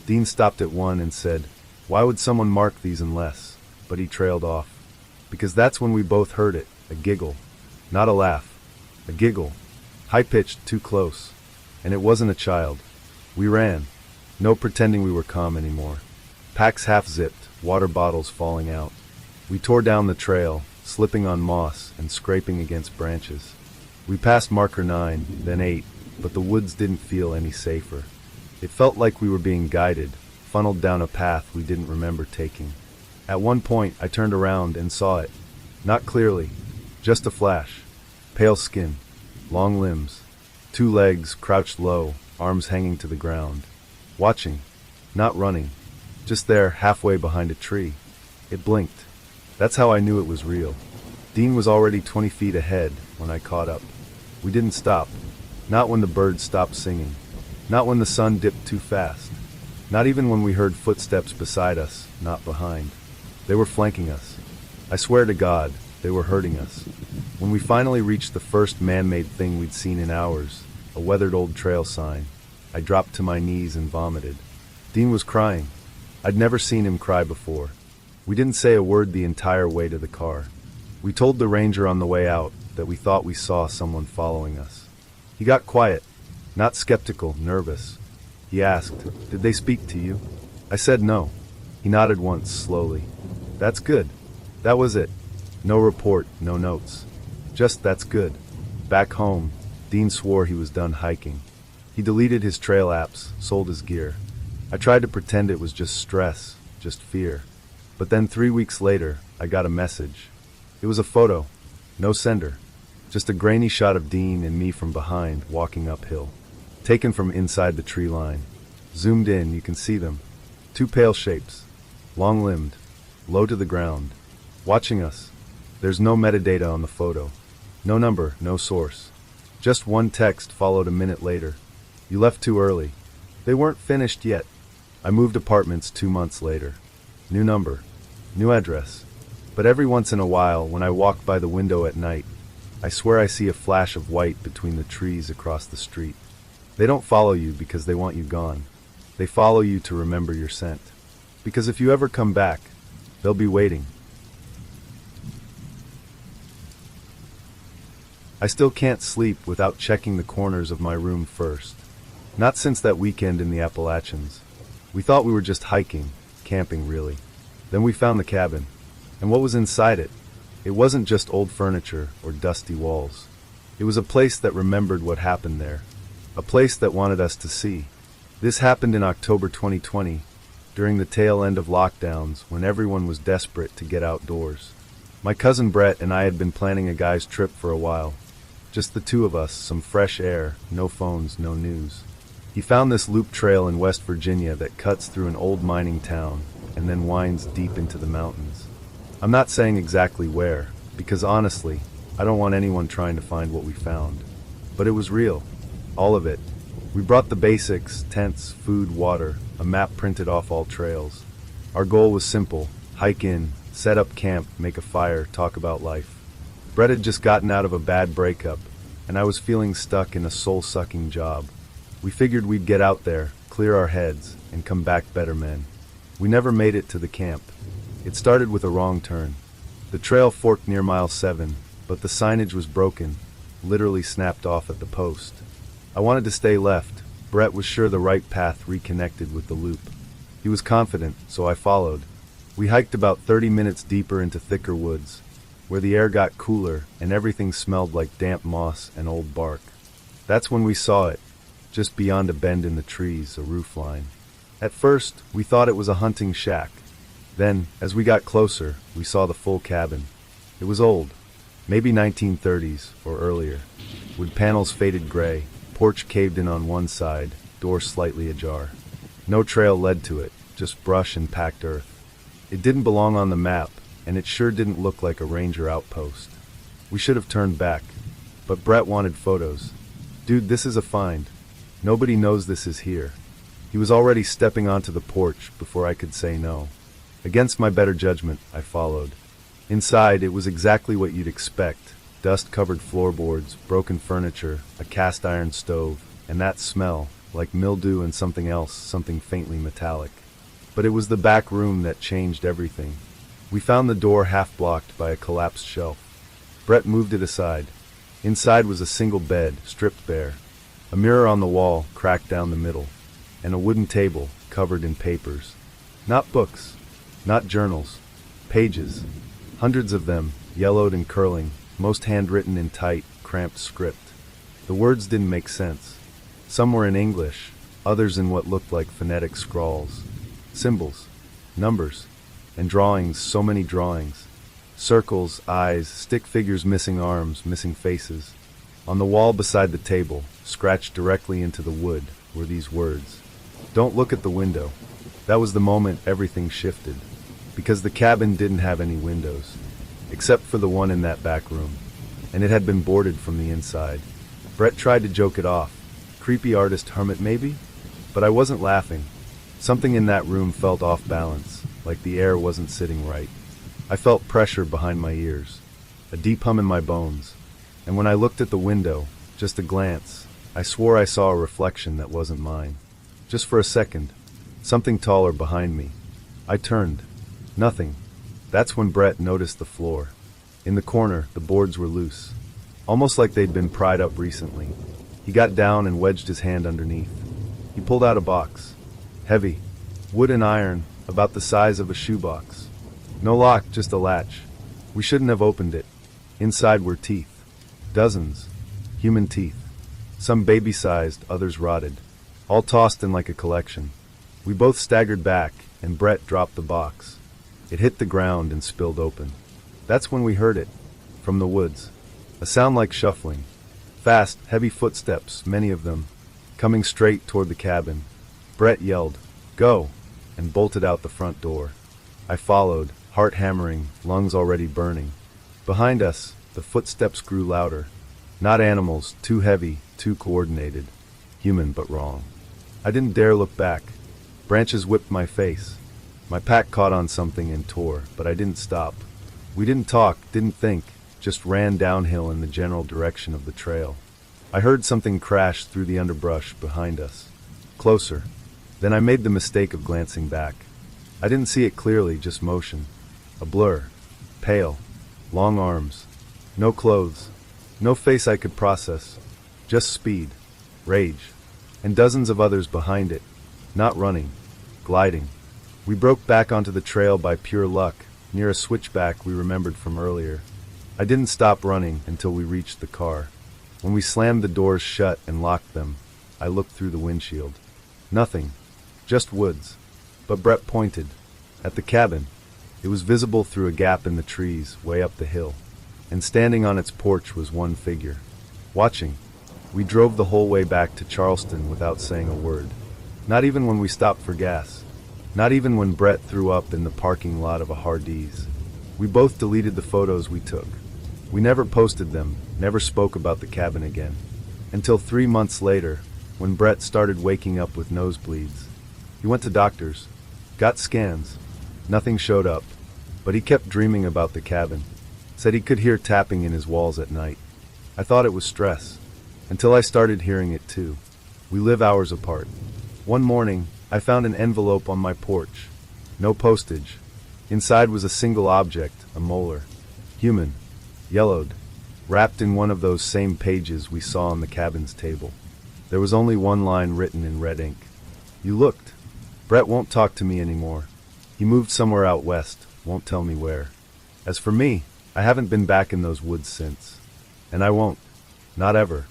Dean stopped at one and said, "Why would someone mark these unless?" But he trailed off. Because that's when we both heard it, a giggle. Not a laugh. A giggle. High-pitched, too close. And it wasn't a child. We ran. No pretending we were calm anymore. Packs half-zipped, water bottles falling out. We tore down the trail, slipping on moss and scraping against branches. We passed Marker 9, then 8, but the woods didn't feel any safer. It felt like we were being guided, funneled down a path we didn't remember taking. At one point, I turned around and saw it. Not clearly, just a flash. Pale skin, long limbs, 2 legs crouched low, arms hanging to the ground. Watching, not running, just there halfway behind a tree. It blinked. That's how I knew it was real. Dean was already 20 feet ahead when I caught up. We didn't stop. Not when the birds stopped singing. Not when the sun dipped too fast. Not even when we heard footsteps beside us, not behind. They were flanking us. I swear to God, they were hurting us. When we finally reached the first man-made thing we'd seen in hours, a weathered old trail sign, I dropped to my knees and vomited. Dean was crying. I'd never seen him cry before. We didn't say a word the entire way to the car. We told the ranger on the way out that we thought we saw someone following us. He got quiet, not skeptical, nervous. He asked, "Did they speak to you?" I said no. He nodded once, slowly. "That's good." That was it. No report, no notes. Just "that's good." Back home, Dean swore he was done hiking. He deleted his trail apps, sold his gear. I tried to pretend it was just stress, just fear. But then 3 weeks later, I got a message. It was a photo. No sender. Just a grainy shot of Dean and me from behind, walking uphill. Taken from inside the tree line. Zoomed in, you can see them. 2 pale shapes. long-limbed, low to the ground, watching us. There's no metadata on the photo. No number, no source. Just one text followed a minute later. You left too early. They weren't finished yet. I moved apartments 2 months later. New number, new address. But every once in a while, when I walk by the window at night, I swear I see a flash of white between the trees across the street. They don't follow you because they want you gone. They follow you to remember your scent. Because if you ever come back, they'll be waiting. I still can't sleep without checking the corners of my room first. Not since that weekend in the Appalachians. We thought we were just hiking, camping really. Then we found the cabin. And what was inside it? It wasn't just old furniture or dusty walls. It was a place that remembered what happened there. A place that wanted us to see. This happened in October 2020, during the tail end of lockdowns when everyone was desperate to get outdoors. My cousin Brett and I had been planning a guy's trip for a while. Just the two of us, some fresh air, no phones, no news. He found this loop trail in West Virginia that cuts through an old mining town and then winds deep into the mountains. I'm not saying exactly where, because honestly, I don't want anyone trying to find what we found. But it was real. All of it. We brought the basics, tents, food, water, a map printed off all trails. Our goal was simple: hike in, set up camp, make a fire, talk about life. Brett had just gotten out of a bad breakup, and I was feeling stuck in a soul-sucking job. We figured we'd get out there, clear our heads, and come back better men. We never made it to the camp. It started with a wrong turn. The trail forked near mile 7, but the signage was broken, literally snapped off at the post. I wanted to stay left. Brett was sure the right path reconnected with the loop. He was confident, so I followed. We hiked about 30 minutes deeper into thicker woods, where the air got cooler and everything smelled like damp moss and old bark. That's when we saw it, just beyond a bend in the trees, a roofline. At first, we thought it was a hunting shack. Then, as we got closer, we saw the full cabin. It was old, maybe 1930s or earlier, with panels faded gray, porch caved in on one side, door slightly ajar. No trail led to it, just brush and packed earth. It didn't belong on the map, and it sure didn't look like a ranger outpost. We should have turned back, but Brett wanted photos. Dude, this is a find. Nobody knows this is here. He was already stepping onto the porch before I could say no. Against my better judgment, I followed. Inside, it was exactly what you'd expect. Dust-covered floorboards, broken furniture, a cast-iron stove, and that smell, like mildew and something else, something faintly metallic. But it was the back room that changed everything. We found the door half-blocked by a collapsed shelf. Brett moved it aside. Inside was a single bed, stripped bare. A mirror on the wall, cracked down the middle. And a wooden table, covered in papers. Not books, not journals. Pages. Hundreds of them, yellowed and curling, most handwritten in tight, cramped script. The words didn't make sense. Some were in English, others in what looked like phonetic scrawls. Symbols, numbers, and drawings, so many drawings. Circles, eyes, stick figures, missing arms, missing faces. On the wall beside the table, scratched directly into the wood, were these words. Don't look at the window. That was the moment everything shifted, because the cabin didn't have any windows, except for the one in that back room, and it had been boarded from the inside. Brett tried to joke it off. Creepy artist hermit maybe? But I wasn't laughing. Something in that room felt off balance, like the air wasn't sitting right. I felt pressure behind my ears, a deep hum in my bones, and when I looked at the window, just a glance, I swore I saw a reflection that wasn't mine. Just for a second, something taller behind me. I turned. Nothing. That's when Brett noticed the floor. In the corner, the boards were loose, almost like they'd been pried up recently. He got down and wedged his hand underneath. He pulled out a box. Heavy. Wood and iron, about the size of a shoebox. No lock, just a latch. We shouldn't have opened it. Inside were teeth. Dozens. Human teeth. Some baby-sized, others rotted. All tossed in like a collection. We both staggered back, and Brett dropped the box. It hit the ground and spilled open. That's when we heard it. From the woods. A sound like shuffling. Fast, heavy footsteps, many of them, coming straight toward the cabin. Brett yelled, "Go!" and bolted out the front door. I followed, heart hammering, lungs already burning. Behind us, the footsteps grew louder. Not animals, too heavy, too coordinated. Human but wrong. I didn't dare look back. Branches whipped my face. My pack caught on something and tore, but I didn't stop. We didn't talk, didn't think, just ran downhill in the general direction of the trail. I heard something crash through the underbrush behind us. Closer. Then I made the mistake of glancing back. I didn't see it clearly, just motion. A blur. Pale. Long arms. No clothes. No face I could process. Just speed. Rage. And dozens of others behind it. Not running. Gliding. We broke back onto the trail by pure luck, near a switchback we remembered from earlier. I didn't stop running until we reached the car. When we slammed the doors shut and locked them, I looked through the windshield. Nothing. Just woods. But Brett pointed. At the cabin. It was visible through a gap in the trees, way up the hill. And standing on its porch was one figure. Watching. We drove the whole way back to Charleston without saying a word. Not even when we stopped for gas. Not even when Brett threw up in the parking lot of a Hardee's. We both deleted the photos we took. We never posted them, never spoke about the cabin again. Until 3 months later, when Brett started waking up with nosebleeds. He went to doctors, got scans. Nothing showed up, but he kept dreaming about the cabin. Said he could hear tapping in his walls at night. I thought it was stress, until I started hearing it too. We live hours apart. One morning, I found an envelope on my porch. No postage. Inside was a single object, a molar. Human. Yellowed. Wrapped in one of those same pages we saw on the cabin's table. There was only one line written in red ink. You looked. Brett won't talk to me anymore. He moved somewhere out west, won't tell me where. As for me, I haven't been back in those woods since. And I won't. Not ever.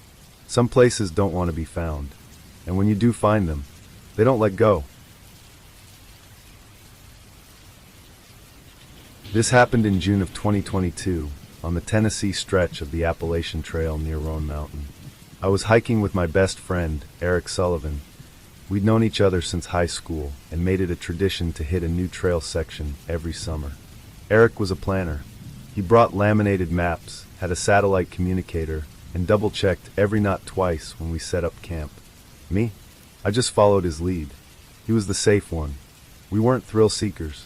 Some places don't want to be found. And when you do find them, they don't let go. This happened in June of 2022, on the Tennessee stretch of the Appalachian Trail near Roan Mountain. I was hiking with my best friend, Eric Sullivan. We'd known each other since high school and made it a tradition to hit a new trail section every summer. Eric was a planner. He brought laminated maps, had a satellite communicator, and double-checked every knot twice when we set up camp. Me? I just followed his lead. He was the safe one. We weren't thrill seekers.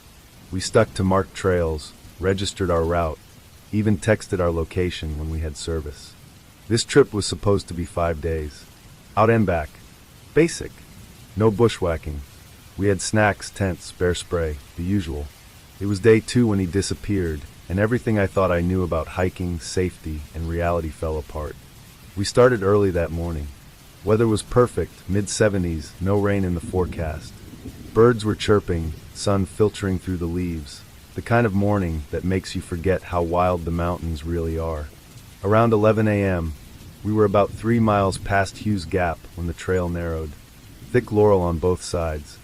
We stuck to marked trails, registered our route, even texted our location when we had service. This trip was supposed to be 5 days. Out and back. Basic. No bushwhacking. We had snacks, tents, bear spray, the usual. It was day 2 when he disappeared, and everything I thought I knew about hiking, safety, and reality fell apart. We started early that morning. Weather was perfect, mid-70s, no rain in the forecast. Birds were chirping, sun filtering through the leaves, the kind of morning that makes you forget how wild the mountains really are. Around 11 a.m., we were about 3 miles past Hughes Gap when the trail narrowed. Thick laurel on both sides.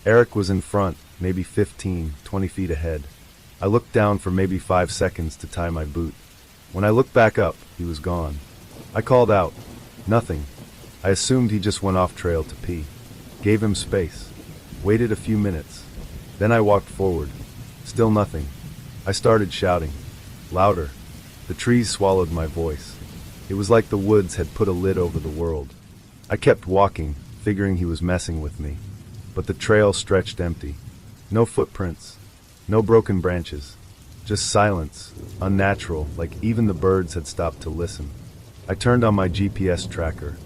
Eric was in front, maybe 15, 20 feet ahead. I looked down for maybe 5 seconds to tie my boot. When I looked back up, he was gone. I called out. Nothing. I assumed he just went off trail to pee. Gave him space. Waited a few minutes. Then I walked forward. Still nothing. I started shouting. Louder. The trees swallowed my voice. It was like the woods had put a lid over the world. I kept walking, figuring he was messing with me. But the trail stretched empty. No footprints. No broken branches. Just silence, unnatural, like even the birds had stopped to listen. I turned on my GPS tracker.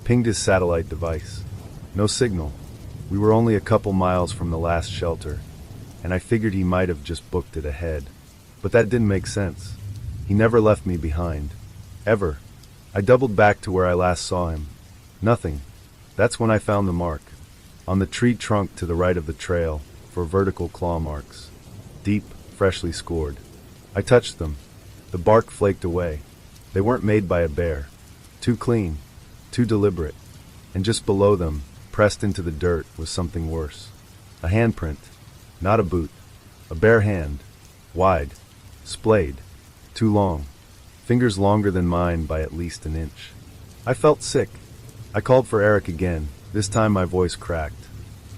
Pinged his satellite device. No signal. We were only a couple miles from the last shelter, and I figured he might have just booked it ahead. But that didn't make sense. He never left me behind. Ever. I doubled back to where I last saw him. Nothing. That's when I found the mark. On the tree trunk to the right of the trail, for vertical claw marks. Deep, freshly scored. I touched them. The bark flaked away. They weren't made by a bear. Too clean. Too deliberate. And just below them, pressed into the dirt, was something worse. A handprint. Not a boot. A bare hand. Wide. Splayed. Too long. Fingers longer than mine by at least an inch. I felt sick. I called for Eric again. This time my voice cracked.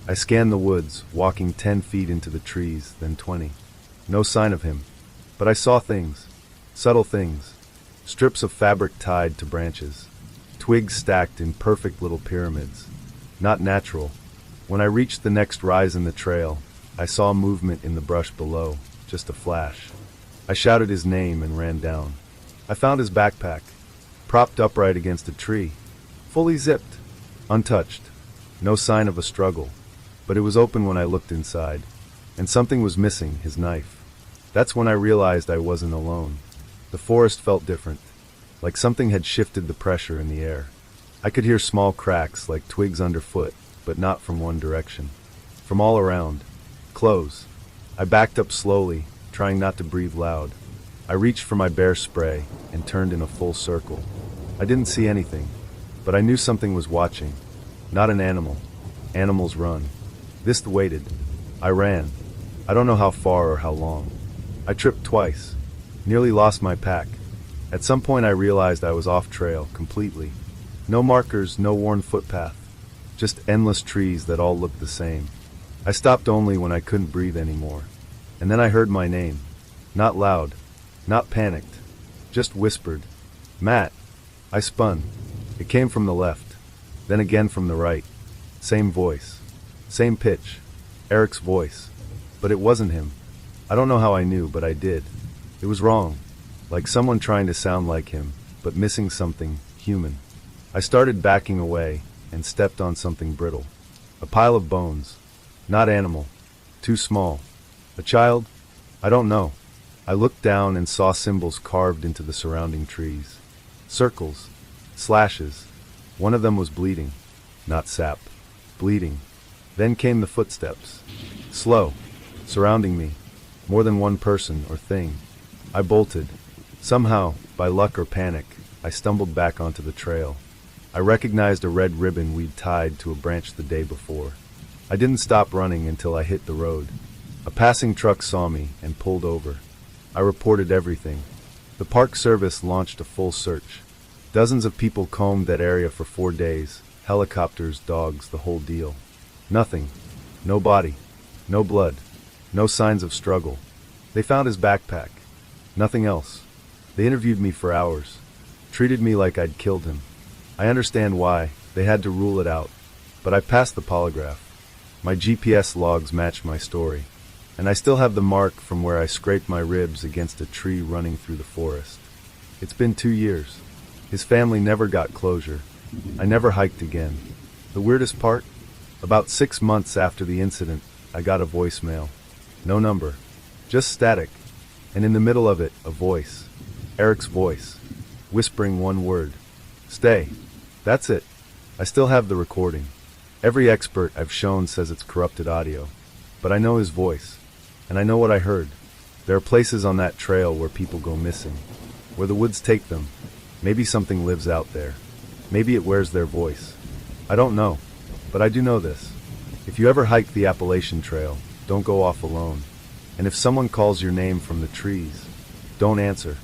I scanned the woods, walking 10 feet into the trees, then 20. No sign of him. But I saw things. Subtle things. Strips of fabric tied to branches. Twigs stacked in perfect little pyramids. Not natural. When I reached the next rise in the trail, I saw movement in the brush below, just a flash. I shouted his name and ran down. I found his backpack, propped upright against a tree, fully zipped, untouched. No sign of a struggle. But it was open when I looked inside, and something was missing, his knife. That's when I realized I wasn't alone. The forest felt different, like something had shifted the pressure in the air. I could hear small cracks like twigs underfoot, but not from one direction. From all around. Close. I backed up slowly, trying not to breathe loud. I reached for my bear spray and turned in a full circle. I didn't see anything, but I knew something was watching. Not an animal. Animals run. This waited. I ran. I don't know how far or how long. I tripped twice. Nearly lost my pack. At some point I realized I was off trail, completely. No markers, no worn footpath. Just endless trees that all looked the same. I stopped only when I couldn't breathe anymore. And then I heard my name. Not loud. Not panicked. Just whispered. Matt. I spun. It came from the left. Then again from the right. Same voice. Same pitch. Eric's voice. But it wasn't him. I don't know how I knew, but I did. It was wrong. Like someone trying to sound like him, but missing something human. I started backing away and stepped on something brittle. A pile of bones. Not animal. Too small. A child? I don't know. I looked down and saw symbols carved into the surrounding trees. Circles. Slashes. One of them was bleeding. Not sap. Bleeding. Then came the footsteps. Slow. Surrounding me. More than one person or thing. I bolted. Somehow, by luck or panic, I stumbled back onto the trail. I recognized a red ribbon we'd tied to a branch the day before. I didn't stop running until I hit the road. A passing truck saw me and pulled over. I reported everything. The Park Service launched a full search. Dozens of people combed that area for 4 days. Helicopters, dogs, the whole deal. Nothing. No body. No blood. No signs of struggle. They found his backpack. Nothing else. They interviewed me for hours. Treated me like I'd killed him. I understand why. They had to rule it out. But I passed the polygraph. My GPS logs match my story. And I still have the mark from where I scraped my ribs against a tree running through the forest. It's been 2 years. His family never got closure. I never hiked again. The weirdest part? About 6 months after the incident, I got a voicemail. No number. Just static. And in the middle of it, a voice. Eric's voice. Whispering one word. Stay. That's it. I still have the recording. Every expert I've shown says it's corrupted audio. But I know his voice. And I know what I heard. There are places on that trail where people go missing. Where the woods take them. Maybe something lives out there. Maybe it wears their voice. I don't know. But I do know this. If you ever hike the Appalachian Trail, don't go off alone. And if someone calls your name from the trees, don't answer.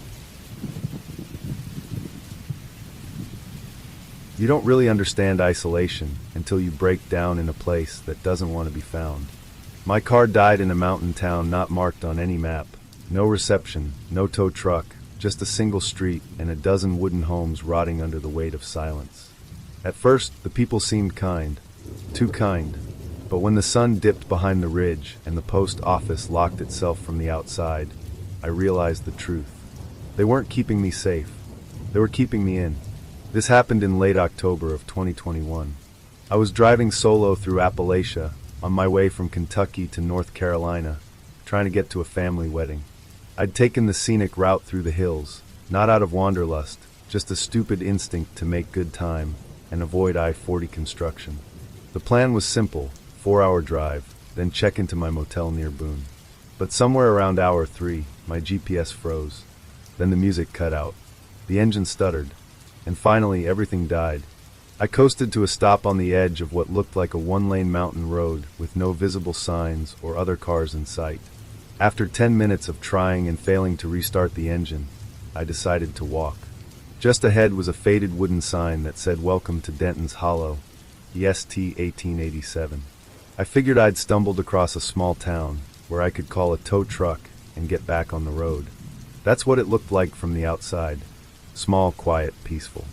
You don't really understand isolation until you break down in a place that doesn't want to be found. My car died in a mountain town not marked on any map. No reception, no tow truck, just a single street and a dozen wooden homes rotting under the weight of silence. At first, the people seemed kind. Too kind. But when the sun dipped behind the ridge and the post office locked itself from the outside, I realized the truth. They weren't keeping me safe. They were keeping me in. This happened in late October of 2021. I was driving solo through Appalachia on my way from Kentucky to North Carolina, trying to get to a family wedding. I'd taken the scenic route through the hills, not out of wanderlust, just a stupid instinct to make good time and avoid I-40 construction. The plan was simple, 4-hour drive, then check into my motel near Boone. But somewhere around hour 3, my GPS froze. Then the music cut out. The engine stuttered. And finally, everything died. I coasted to a stop on the edge of what looked like a one-lane mountain road with no visible signs or other cars in sight. After 10 minutes of trying and failing to restart the engine, I decided to walk. Just ahead was a faded wooden sign that said "Welcome to Denton's Hollow, EST 1887. I figured I'd stumbled across a small town where I could call a tow truck and get back on the road. That's what it looked like from the outside. Small, quiet, peaceful.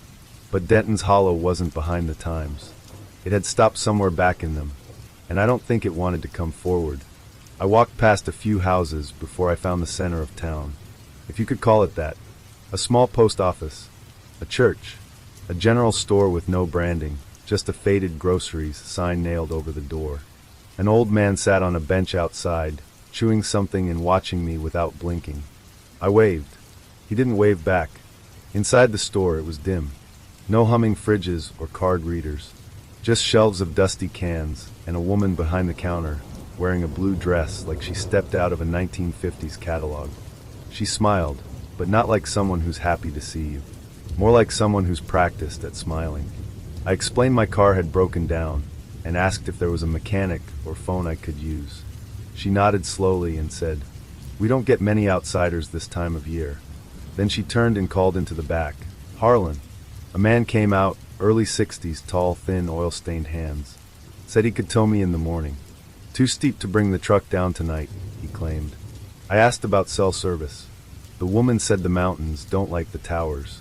But Denton's Hollow wasn't behind the times. It had stopped somewhere back in them, and I don't think it wanted to come forward. I walked past a few houses before I found the center of town, if you could call it that. A small post office, a church, a general store with no branding, just a faded groceries sign nailed over the door. An old man sat on a bench outside, chewing something and watching me without blinking. I waved. He didn't wave back. Inside the store it was dim. No humming fridges or card readers. Just shelves of dusty cans and a woman behind the counter wearing a blue dress like she stepped out of a 1950s catalog. She smiled, but not like someone who's happy to see you. More like someone who's practiced at smiling. I explained my car had broken down and asked if there was a mechanic or phone I could use. She nodded slowly and said, "We don't get many outsiders this time of year." Then she turned and called into the back, "Harlan." A man came out, early 60s, tall, thin, oil-stained hands. Said he could tow me in the morning. Too steep to bring the truck down tonight, he claimed. I asked about cell service. The woman said the mountains don't like the towers.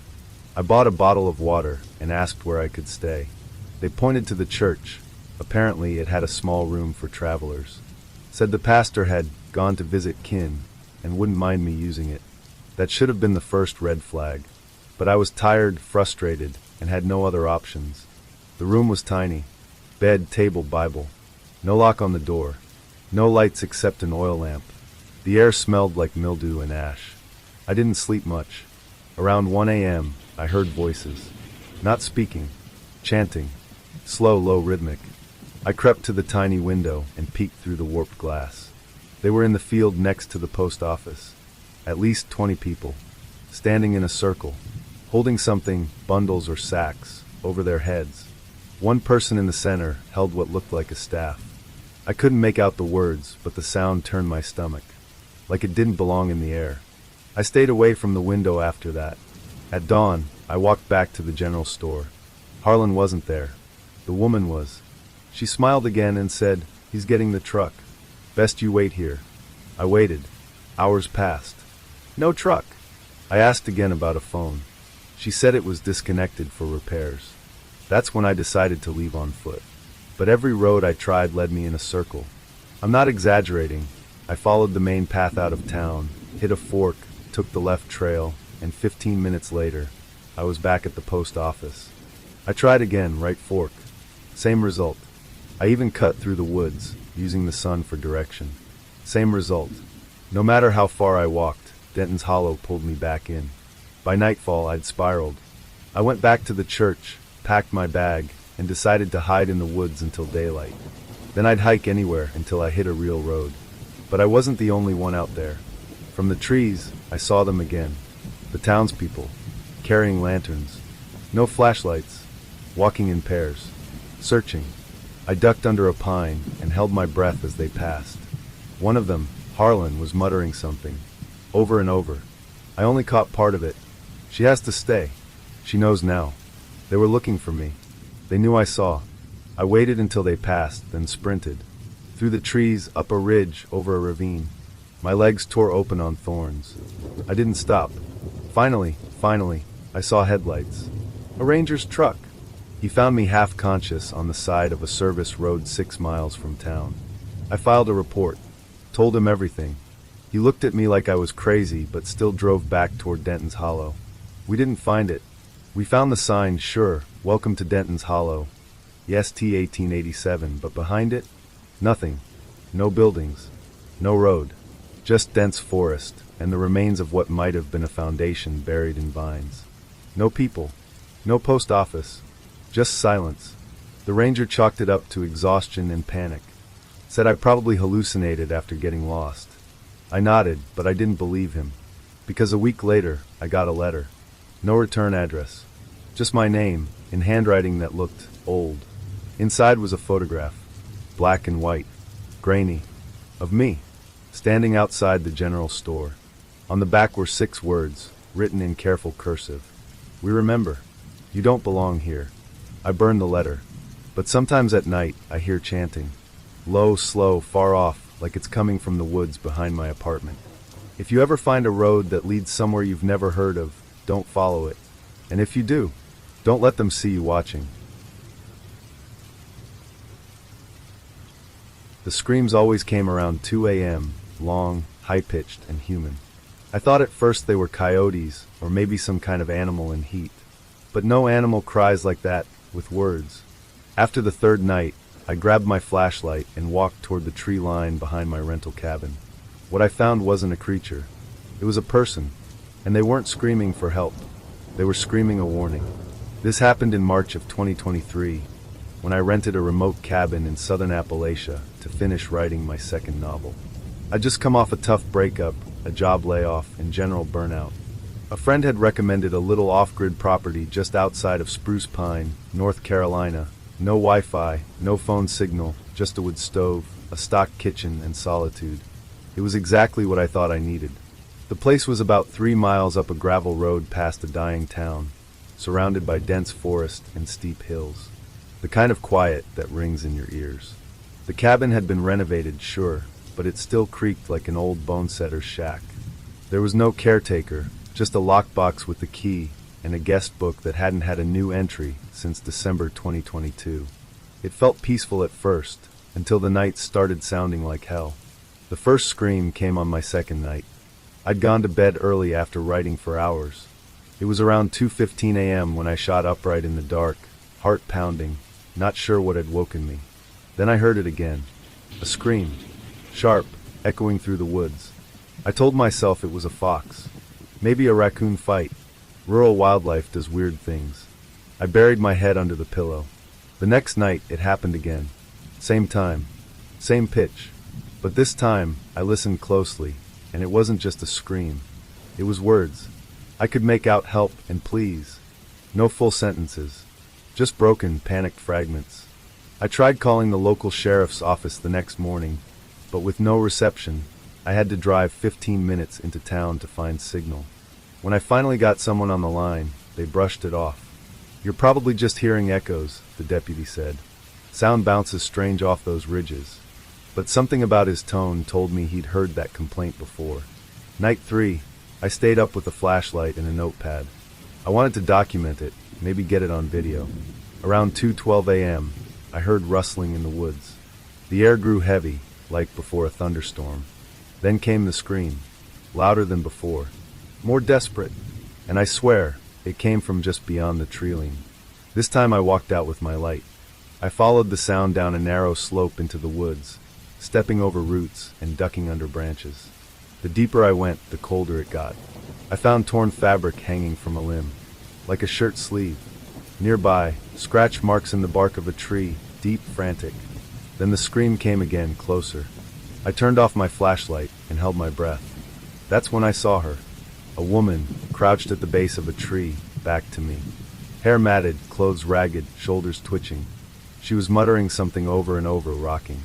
I bought a bottle of water and asked where I could stay. They pointed to the church. Apparently it had a small room for travelers. Said the pastor had gone to visit kin and wouldn't mind me using it. That should have been the first red flag. But I was tired, frustrated, and had no other options. The room was tiny. Bed, table, Bible. No lock on the door. No lights except an oil lamp. The air smelled like mildew and ash. I didn't sleep much. Around 1 a.m., I heard voices. Not speaking. Chanting. Slow, low, rhythmic. I crept to the tiny window and peeked through the warped glass. They were in the field next to the post office. At least 20 people. Standing in a circle. Holding something, bundles or sacks, over their heads. One person in the center held what looked like a staff. I couldn't make out the words, but the sound turned my stomach. Like it didn't belong in the air. I stayed away from the window after that. At dawn, I walked back to the general store. Harlan wasn't there. The woman was. She smiled again and said, "He's getting the truck. Best you wait here." I waited. Hours passed. No truck. I asked again about a phone. She said it was disconnected for repairs. That's when I decided to leave on foot. But every road I tried led me in a circle. I'm not exaggerating. I followed the main path out of town, hit a fork, took the left trail, and 15 minutes later, I was back at the post office. I tried again, right fork. Same result. I even cut through the woods, using the sun for direction. Same result. No matter how far I walked, Denton's Hollow pulled me back in. By nightfall, I'd spiraled. I went back to the church, packed my bag, and decided to hide in the woods until daylight. Then I'd hike anywhere until I hit a real road. But I wasn't the only one out there. From the trees, I saw them again. The townspeople, carrying lanterns. No flashlights, walking in pairs, searching. I ducked under a pine and held my breath as they passed. One of them, Harlan, was muttering something, over and over. I only caught part of it. "She has to stay. She knows now." They were looking for me. They knew I saw. I waited until they passed, then sprinted. Through the trees, up a ridge, over a ravine. My legs tore open on thorns. I didn't stop. Finally, I saw headlights. A ranger's truck. He found me half conscious on the side of a service road 6 miles from town. I filed a report. Told him everything. He looked at me like I was crazy, but still drove back toward Denton's Hollow. We didn't find it. We found the sign, sure, "Welcome to Denton's Hollow." Yes, T 1887, but behind it? Nothing. No buildings. No road. Just dense forest, and the remains of what might have been a foundation buried in vines. No people. No post office. Just silence. The ranger chalked it up to exhaustion and panic. Said I probably hallucinated after getting lost. I nodded, but I didn't believe him. Because a week later, I got a letter. No return address. Just my name, in handwriting that looked old. Inside was a photograph. Black and white. Grainy. Of me. Standing outside the general store. On the back were 6 words, written in careful cursive. "We remember. You don't belong here." I burned the letter. But sometimes at night, I hear chanting. Low, slow, far off, like it's coming from the woods behind my apartment. If you ever find a road that leads somewhere you've never heard of, don't follow it. And if you do, don't let them see you watching. The screams always came around 2 a.m., long, high-pitched, and human. I thought at first they were coyotes, or maybe some kind of animal in heat. But no animal cries like that, with words. After the third night, I grabbed my flashlight and walked toward the tree line behind my rental cabin. What I found wasn't a creature. It was a person, and they weren't screaming for help. They were screaming a warning. This happened in March of 2023, when I rented a remote cabin in southern Appalachia to finish writing my second novel. I'd just come off a tough breakup, a job layoff, and general burnout. A friend had recommended a little off-grid property just outside of Spruce Pine, North Carolina. No Wi-Fi, no phone signal, just a wood stove, a stock kitchen, and solitude. It was exactly what I thought I needed. The place was about 3 miles up a gravel road past a dying town, surrounded by dense forest and steep hills. The kind of quiet that rings in your ears. The cabin had been renovated, sure, but it still creaked like an old bone-setter's shack. There was no caretaker, just a lockbox with the key and a guest book that hadn't had a new entry since December 2022. It felt peaceful at first, until the nights started sounding like hell. The first scream came on my second night. I'd gone to bed early after writing for hours. It was around 2:15 a.m. when I shot upright in the dark, heart pounding, not sure what had woken me. Then I heard it again. A scream. Sharp, echoing through the woods. I told myself it was a fox. Maybe a raccoon fight. Rural wildlife does weird things. I buried my head under the pillow. The next night, it happened again. Same time. Same pitch. But this time, I listened closely, and it wasn't just a scream. It was words. I could make out help and please. No full sentences. Just broken, panicked fragments. I tried calling the local sheriff's office the next morning, but with no reception, I had to drive 15 minutes into town to find signal. When I finally got someone on the line, they brushed it off. "You're probably just hearing echoes," the deputy said. "Sound bounces strange off those ridges." But something about his tone told me he'd heard that complaint before. Night 3, I stayed up with a flashlight and a notepad. I wanted to document it, maybe get it on video. Around 2:12 a.m., I heard rustling in the woods. The air grew heavy, like before a thunderstorm. Then came the scream, louder than before. More desperate, and I swear, it came from just beyond the treeline. This time I walked out with my light. I followed the sound down a narrow slope into the woods, stepping over roots and ducking under branches. The deeper I went, the colder it got. I found torn fabric hanging from a limb, like a shirt sleeve. Nearby, scratch marks in the bark of a tree, deep, frantic. Then the scream came again, closer. I turned off my flashlight and held my breath. That's when I saw her. A woman, crouched at the base of a tree, back to me. Hair matted, clothes ragged, shoulders twitching. She was muttering something over and over, rocking.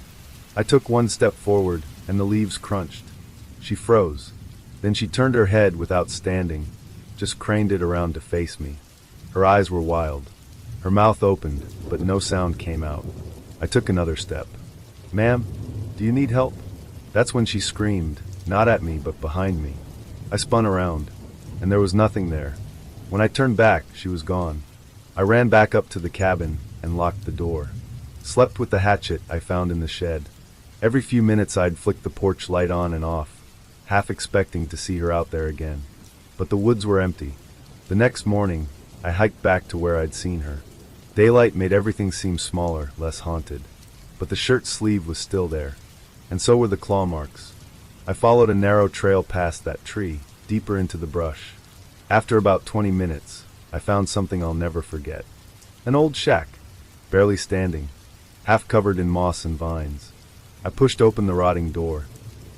I took one step forward, and the leaves crunched. She froze. Then she turned her head without standing, just craned it around to face me. Her eyes were wild. Her mouth opened, but no sound came out. I took another step. "Ma'am, do you need help?" That's when she screamed, not at me, but behind me. I spun around, and there was nothing there. When I turned back, she was gone. I ran back up to the cabin and locked the door. Slept with the hatchet I found in the shed. Every few minutes I'd flick the porch light on and off, half expecting to see her out there again. But the woods were empty. The next morning, I hiked back to where I'd seen her. Daylight made everything seem smaller, less haunted. But the shirt sleeve was still there, and so were the claw marks. I followed a narrow trail past that tree, deeper into the brush. After about 20 minutes, I found something I'll never forget. An old shack, barely standing, half covered in moss and vines. I pushed open the rotting door.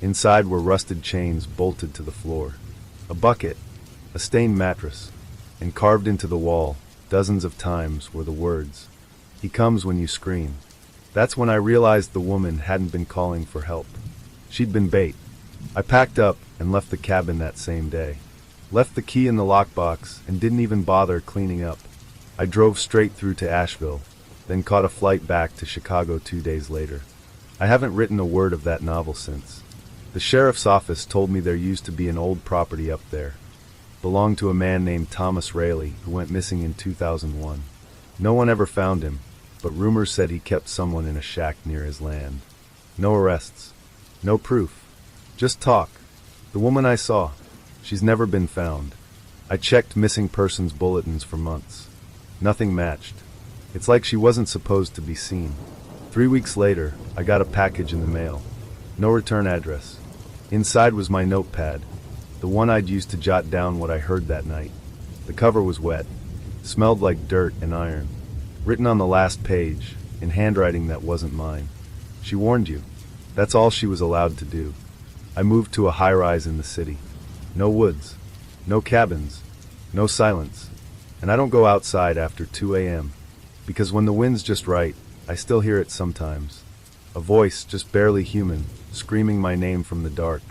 Inside were rusted chains bolted to the floor. A bucket, a stained mattress, and carved into the wall, dozens of times, were the words, "He comes when you scream." That's when I realized the woman hadn't been calling for help. She'd been bait. I packed up and left the cabin that same day. Left the key in the lockbox and didn't even bother cleaning up. I drove straight through to Asheville, then caught a flight back to Chicago 2 days later. I haven't written a word of that novel since. The sheriff's office told me there used to be an old property up there. Belonged to a man named Thomas Rayleigh who went missing in 2001. No one ever found him, but rumors said he kept someone in a shack near his land. No arrests. No proof. Just talk. The woman I saw. She's never been found. I checked missing persons bulletins for months. Nothing matched. It's like she wasn't supposed to be seen. 3 weeks later, I got a package in the mail. No return address. Inside was my notepad, the one I'd used to jot down what I heard that night. The cover was wet, smelled like dirt and iron. Written on the last page, in handwriting that wasn't mine. She warned you. That's all she was allowed to do. I moved to a high-rise in the city. No woods. No cabins. No silence. And I don't go outside after 2 a.m. Because when the wind's just right, I still hear it sometimes. A voice, just barely human, screaming my name from the dark.